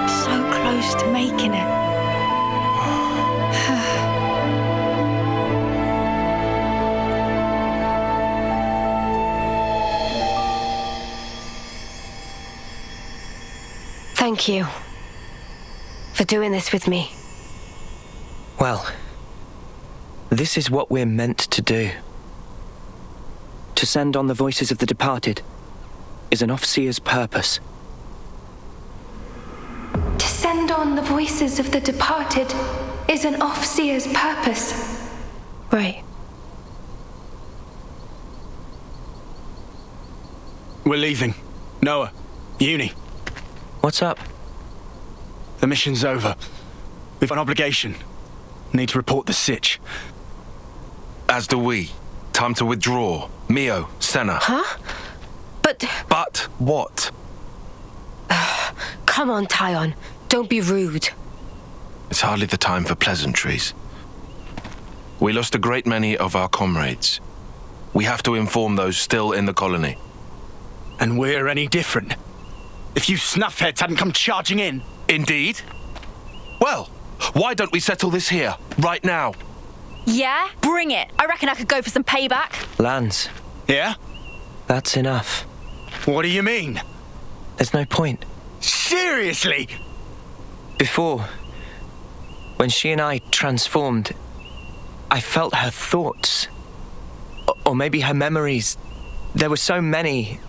So close to making it. Thank you for doing this with me. Well, this is what we're meant to do. To send on the voices of the departed is an Offseer's purpose. To send on the voices of the departed is an Offseer's purpose. Right. We're leaving. Noah, Uni. What's up? The mission's over. We've an obligation. Need to report the sitch. As do we. Time to withdraw. Mio, Senna. Huh? But what? Come on, Tyon. Don't be rude. It's hardly the time for pleasantries. We lost a great many of our comrades. We have to inform those still in the colony. And we're any different? If you snuffheads hadn't come charging in. Indeed. Well, why don't we settle this here, right now? Yeah? Bring it. I reckon I could go for some payback. Lance. Yeah? That's enough. What do you mean? There's no point. Seriously? Before, when she and I transformed, I felt her thoughts. Or maybe her memories. There were so many,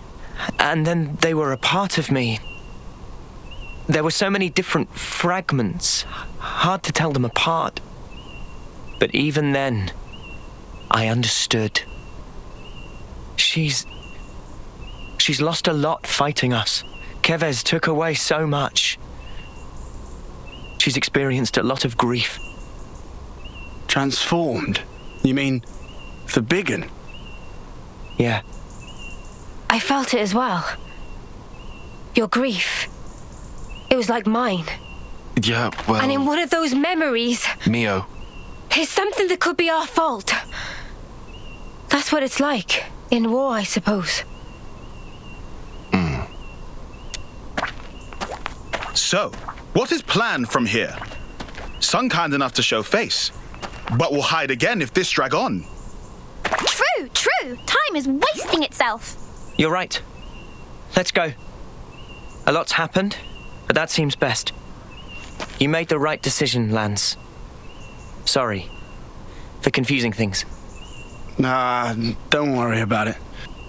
and then they were a part of me. There were so many different fragments, hard to tell them apart. But even then, I understood. She's lost a lot fighting us. Keves took away so much. She's experienced a lot of grief. Transformed? You mean the big un? Yeah. I felt it as well. Your grief. It was like mine. Yeah, well... And in one of those memories... Mio. It's something that could be our fault. That's what it's like. In war, I suppose. So, what is planned from here? Some kind enough to show face, but will hide again if this drag on. True. Time is wasting itself. You're right. Let's go. A lot's happened, but that seems best. You made the right decision, Lance. Sorry for confusing things. Nah, don't worry about it.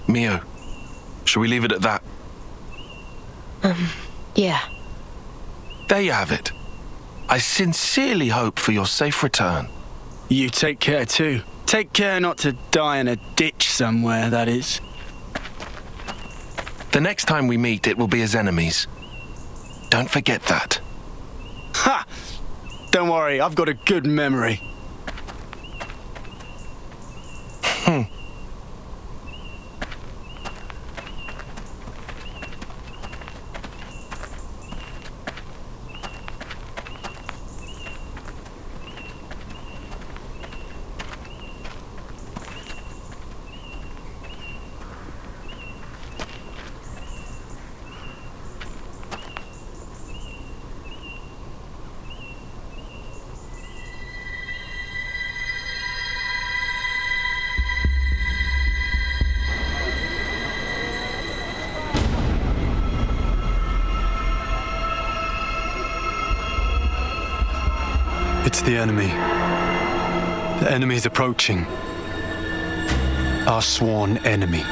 Mio, shall we leave it at that? Yeah. There you have it. I sincerely hope for your safe return. You take care too. Take care not to die in a ditch somewhere, that is. The next time we meet, it will be as enemies. Don't forget that. Ha! Don't worry, I've got a good memory. It's the enemy. The enemy's approaching. Our sworn enemy.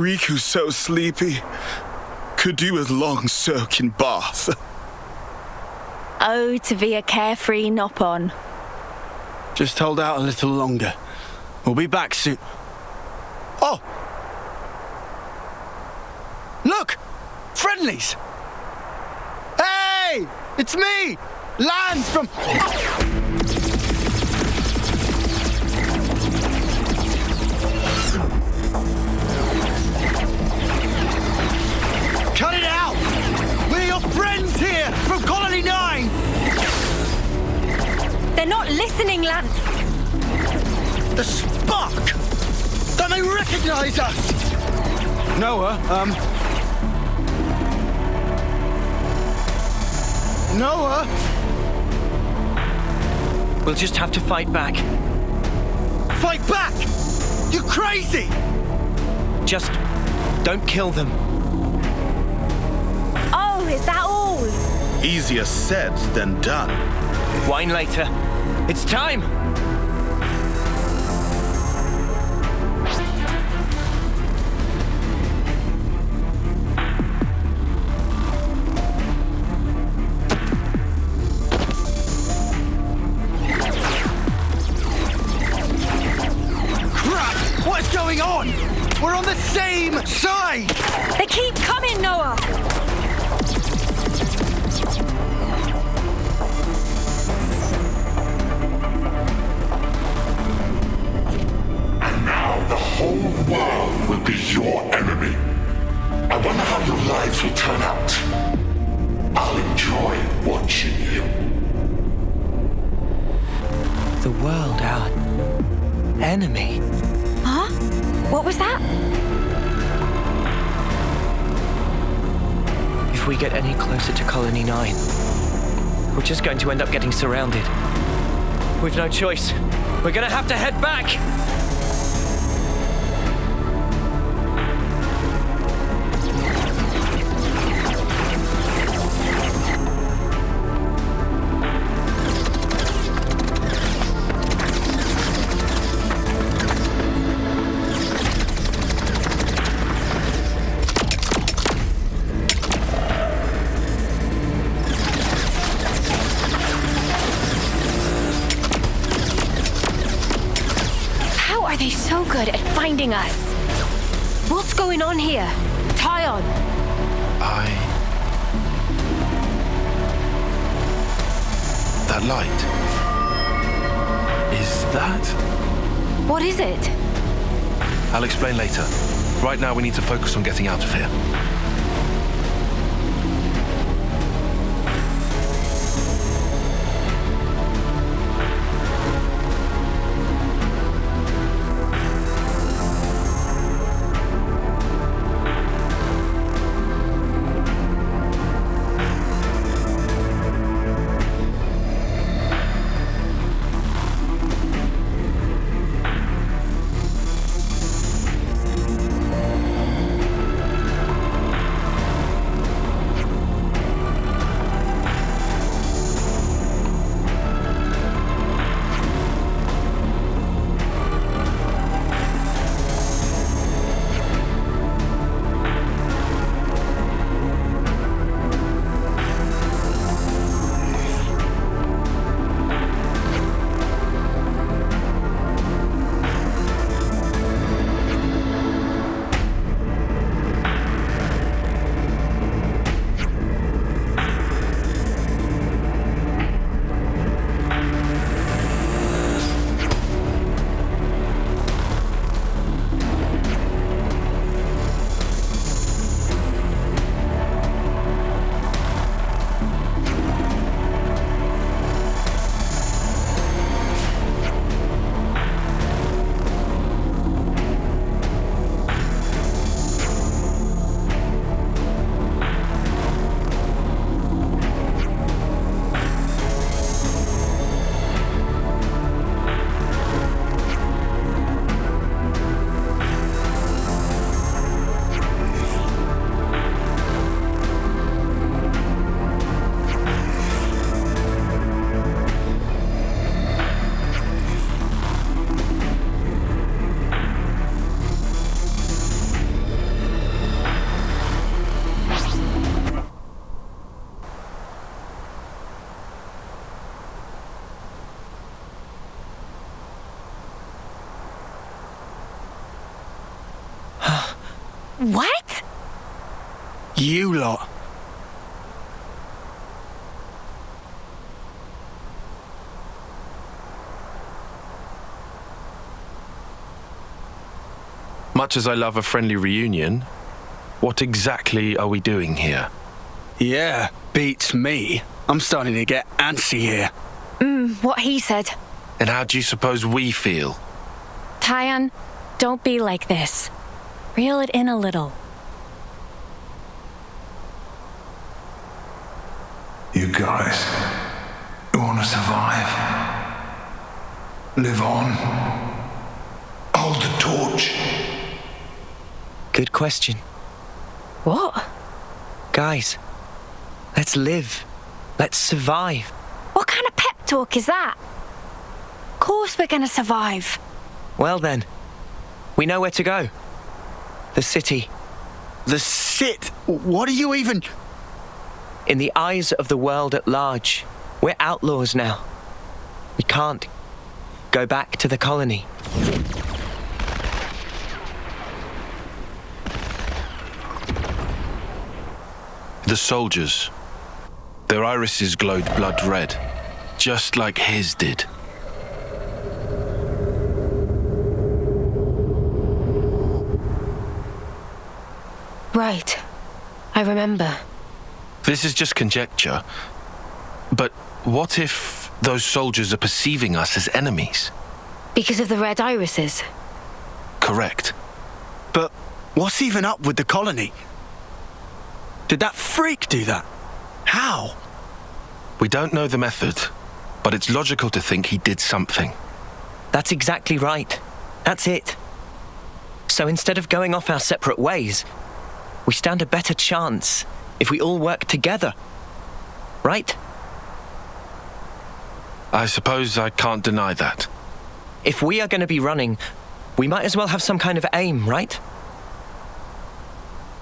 Riku's so sleepy. Could do with long soaking bath. Oh, to be a carefree Nopon. Just hold out a little longer. We'll be back soon. Oh! Look! Friendlies! Hey! It's me! Lance from... Cut it out! We're your friends here from Colony 9! They're not listening, Lance! The spark! Don't they recognize us? Noah, Noah? We'll just have to fight back. Fight back? You're crazy! Just don't kill them. Oh, is that all? Easier said than done. Wine later. It's time! Crap! What is going on? We're on the same side! They keep coming, Noah! The whole world will be your enemy. I wonder how your lives will turn out. I'll enjoy watching you. The world, our enemy. Huh? What was that? If we get any closer to Colony 9, we're just going to end up getting surrounded. We've no choice. We're gonna have to head back! So good at finding us. What's going on here? Tyon! That light. Is that? What is it? I'll explain later. Right now we need to focus on getting out of here. What? You lot. Much as I love a friendly reunion, what exactly are we doing here? Yeah, beats me. I'm starting to get antsy here. What he said. And how do you suppose we feel? Tyan, don't be like this. Reel it in a little. You guys who want to survive, live on, hold the torch. Good question. What? Guys, let's live. Let's survive. What kind of pep talk is that? Of course we're gonna survive. Well then, we know where to go. The city. The sit? What are you even... In the eyes of the world at large, we're outlaws now. We can't go back to the colony. The soldiers. Their irises glowed blood red, just like his did. Right. I remember. This is just conjecture. But what if those soldiers are perceiving us as enemies? Because of the red irises? Correct. But what's even up with the colony? Did that freak do that? How? We don't know the method, but it's logical to think he did something. That's exactly right. That's it. So instead of going off our separate ways, we stand a better chance if we all work together. Right? I suppose I can't deny that. If we are going to be running, we might as well have some kind of aim, right?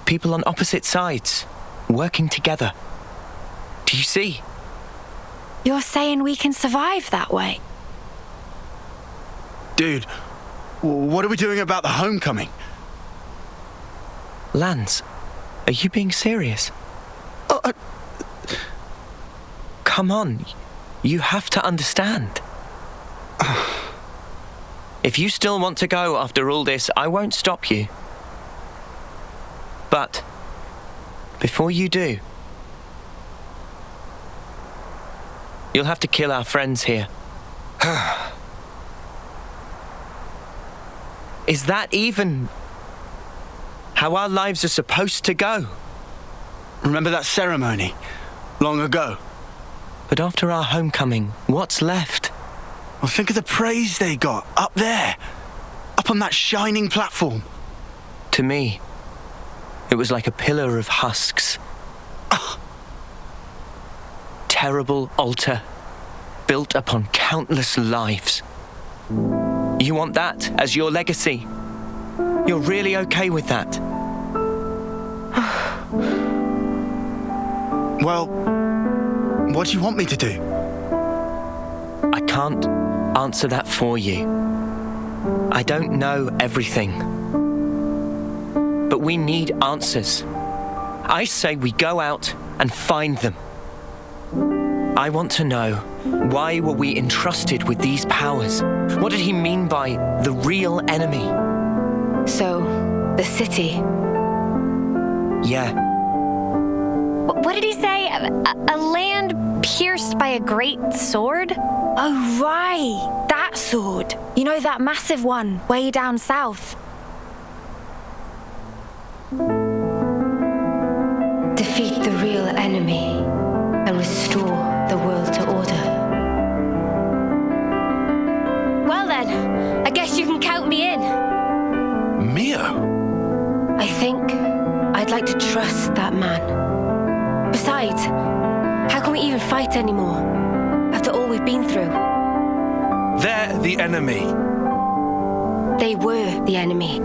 People on opposite sides, working together. Do you see? You're saying we can survive that way? Dude, what are we doing about the homecoming? Lance, are you being serious? Come on, you have to understand. If you still want to go after all this, I won't stop you. But before you do, you'll have to kill our friends here. Is that even how our lives are supposed to go? Remember that ceremony long ago? But after our homecoming, what's left? Well, think of the praise they got up there, up on that shining platform. To me, it was like a pillar of husks. Terrible altar, built upon countless lives. You want that as your legacy? You're really okay with that? Well, what do you want me to do? I can't answer that for you. I don't know everything. But we need answers. I say we go out and find them. I want to know, why were we entrusted with these powers? What did he mean by the real enemy? So, the city? Yeah. What did he say? A land pierced by a great sword? Oh, right. That sword. You know, that massive one way down south. Defeat the real enemy and restore the world to order. Well then, I guess you can count me in. Mio? I think I'd like to trust that man. Besides, how can we even fight anymore after all we've been through? They're the enemy. They were the enemy.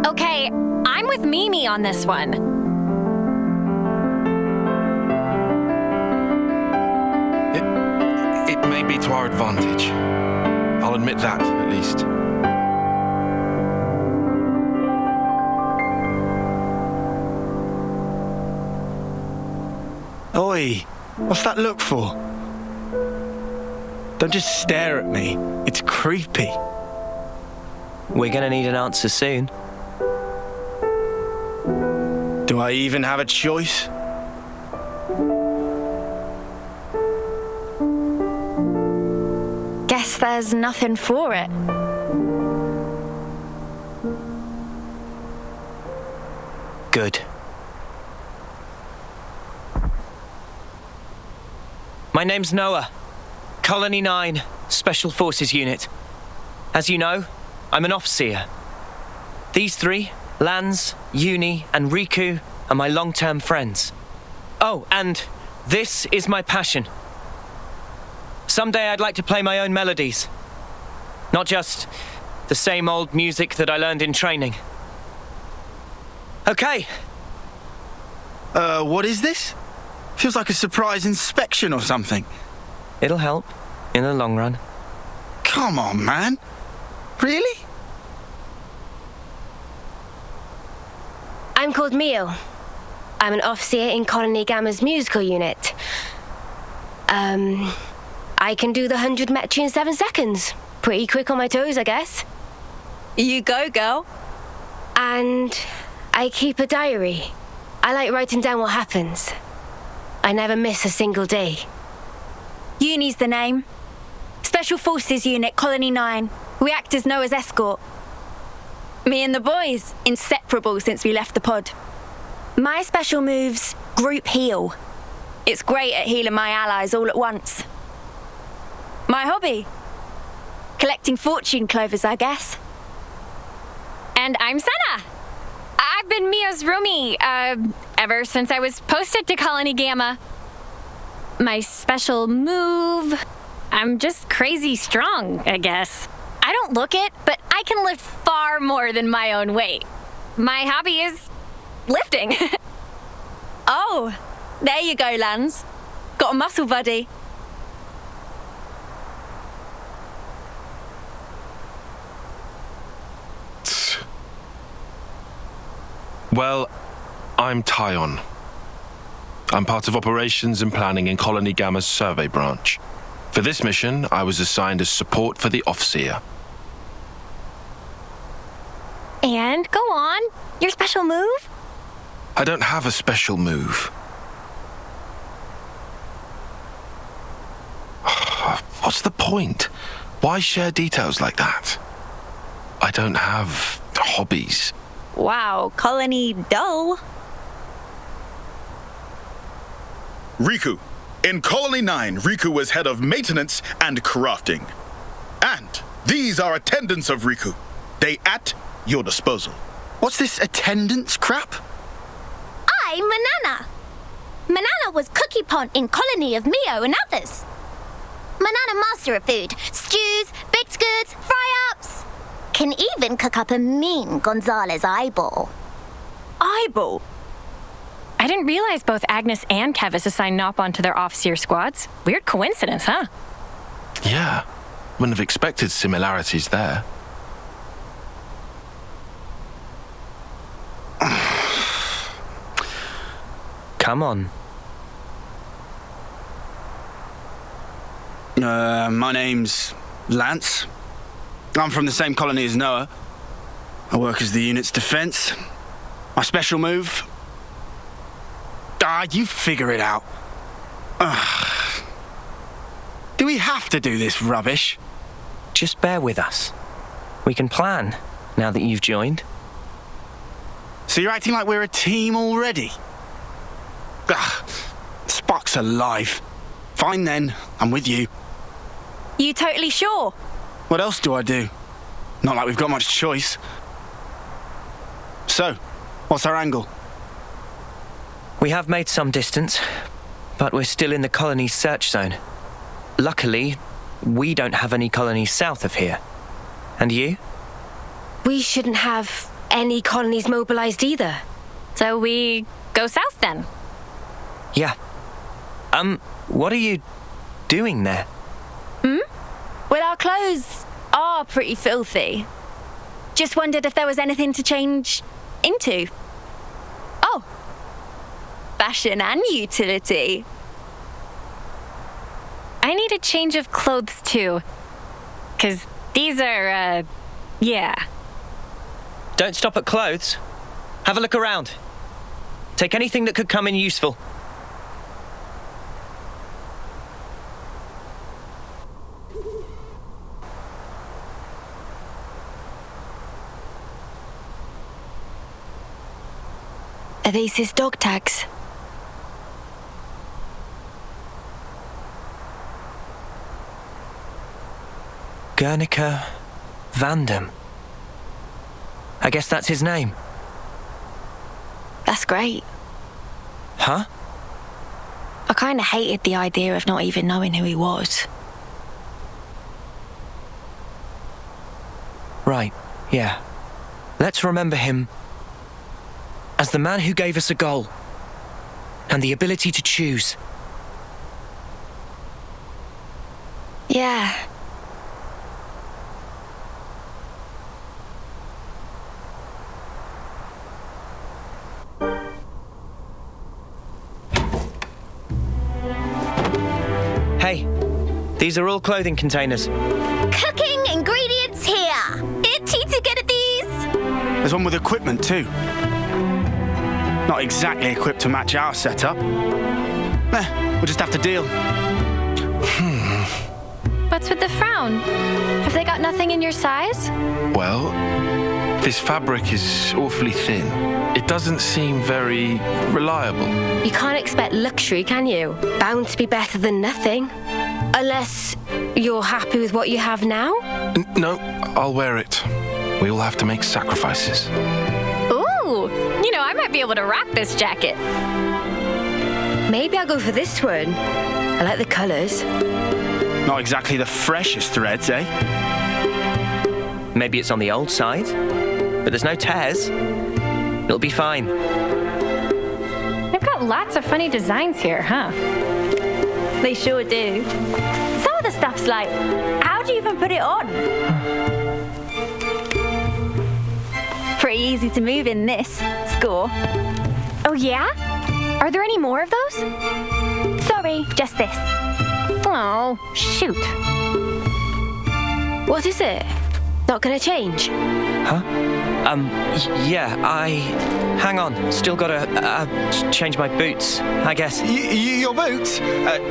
Okay, I'm with Mimi on this one. may be to our advantage. I'll admit that, at least. Oi, what's that look for? Don't just stare at me. It's creepy. We're gonna need an answer soon. Do I even have a choice? Guess there's nothing for it. Good. My name's Noah. Colony 9, Special Forces Unit. As you know, I'm an officer. These three, Lance, Uni, and Riku, are my long-term friends. Oh, and this is my passion. Someday I'd like to play my own melodies. Not just the same old music that I learned in training. Okay. What is this? Feels like a surprise inspection or something. It'll help in the long run. Come on, man. Really? I'm called Mio. I'm an officer in Colony Gamma's musical unit. I can do the 100 metri in 7 seconds. Pretty quick on my toes, I guess. You go, girl. And I keep a diary. I like writing down what happens. I never miss a single day. Uni's the name. Special Forces Unit, Colony 9. We act as Noah's escort. Me and the boys, inseparable since we left the pod. My special move's Group Heal. It's great at healing my allies all at once. My hobby? Collecting fortune clovers, I guess. And I'm Senna. I've been Mio's roomie, ever since I was posted to Colony Gamma. My special move... I'm just crazy strong, I guess. I don't look it, but I can lift far more than my own weight. My hobby is lifting. Oh, there you go, Lance. Got a muscle buddy. Well, I'm Tyon. I'm part of operations and planning in Colony Gamma's survey branch. For this mission, I was assigned as support for the Officer. And go on, your special move? I don't have a special move. What's the point? Why share details like that? I don't have hobbies. Wow, Colony dull. Riku. In Colony 9, Riku was head of maintenance and crafting. And these are attendants of Riku. They at your disposal. What's this attendance crap? I'm Manana. Manana was cookie pont in Colony of Mio and others. Manana master of food, stews, baked goods, fry-ups. Can even cook up a mean Gonzalez eyeball. Eyeball? I didn't realize both Agnus and Keves assigned Nopon to their officer squads. Weird coincidence, huh? Yeah, wouldn't have expected similarities there. Come on. My name's Lance. I'm from the same colony as Noah. I work as the unit's defense. My special move... you figure it out. Do we have to do this rubbish? Just bear with us. We can plan, now that you've joined. So you're acting like we're a team already? Spock's alive. Fine then, I'm with you. You totally sure? What else do I do? Not like we've got much choice. So, what's our angle? We have made some distance, but we're still in the colony's search zone. Luckily, we don't have any colonies south of here. And you? We shouldn't have any colonies mobilized either. So we go south then? Yeah. What are you doing there? Well, our clothes are pretty filthy. Just wondered if there was anything to change into. Oh. Fashion and utility. I need a change of clothes too. 'Cause these are, yeah. Don't stop at clothes. Have a look around. Take anything that could come in useful. Are these his dog tags? Guernica Vandam. I guess that's his name. That's great. Huh? I kinda hated the idea of not even knowing who he was. Right, yeah. Let's remember him as the man who gave us a goal and the ability to choose. Yeah. Hey, these are all clothing containers. Cooking ingredients here. Itchy to get at these. There's one with equipment too. Not exactly equipped to match our setup. We'll just have to deal. What's with the frown? Have they got nothing in your size? Well, this fabric is awfully thin. It doesn't seem very reliable. You can't expect luxury, can you? Bound to be better than nothing. Unless you're happy with what you have now? No, I'll wear it. We all have to make sacrifices. Ooh, you know, I might be able to rock this jacket. Maybe I'll go for this one. I like the colours. Not exactly the freshest threads, eh? Maybe it's on the old side, but there's no tears. It'll be fine. They've got lots of funny designs here, huh? They sure do. Some of the stuff's like, how do you even put it on? Pretty easy to move in this. Score. Oh, yeah? Are there any more of those? Sorry, just this. Oh, shoot. What is it? Not gonna change? Huh? Yeah, hang on. Still gotta, change my boots, I guess. Your boots?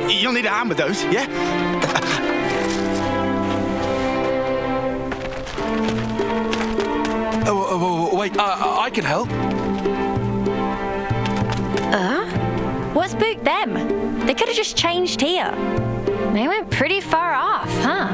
You'll need a hand with those, yeah? Wait, I can help. What's booked them? They could have just changed here. They went pretty far off, huh?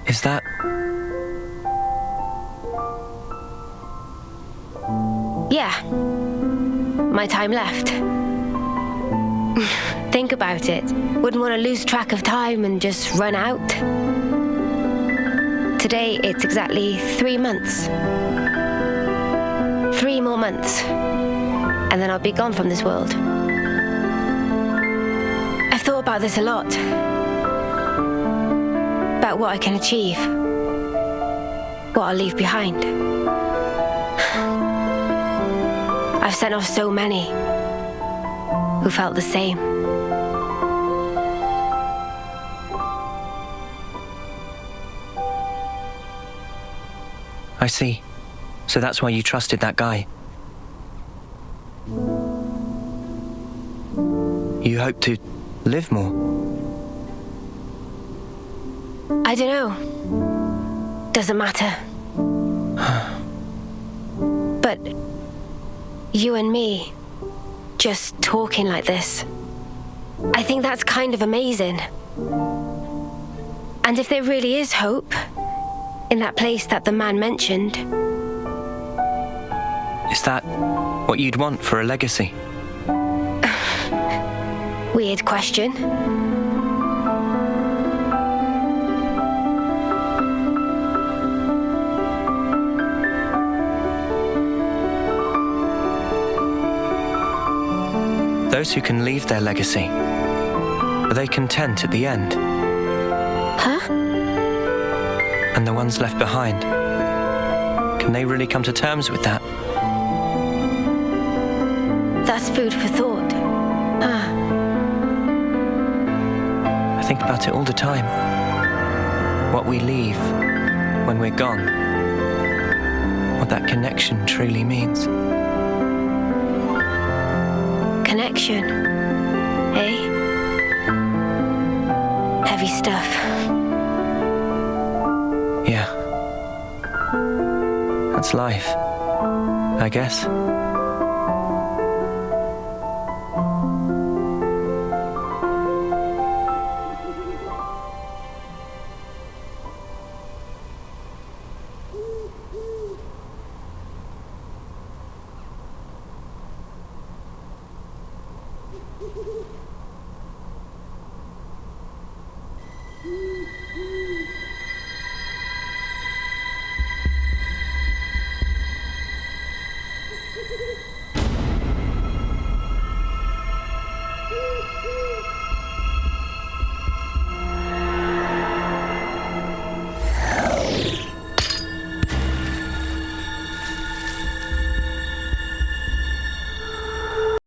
Is that... Yeah. My time left. Think about it. Wouldn't want to lose track of time and just run out. Today, it's exactly 3 months. 3 more months. And then I'll be gone from this world. I've thought about this a lot. About what I can achieve. What I'll leave behind. I've sent off so many who felt the same. I see. So that's why you trusted that guy. You hope to live more. I don't know. Doesn't matter. But You and me, just talking like this. I think that's kind of amazing. And if there really is hope in that place that the man mentioned... Is that what you'd want for a legacy? Weird question. Those who can leave their legacy, are they content at the end? Huh? And the ones left behind, can they really come to terms with that? That's food for thought. I think about it all the time. What we leave when we're gone. What that connection truly means. Connection, eh? Heavy stuff. Yeah. That's life, I guess.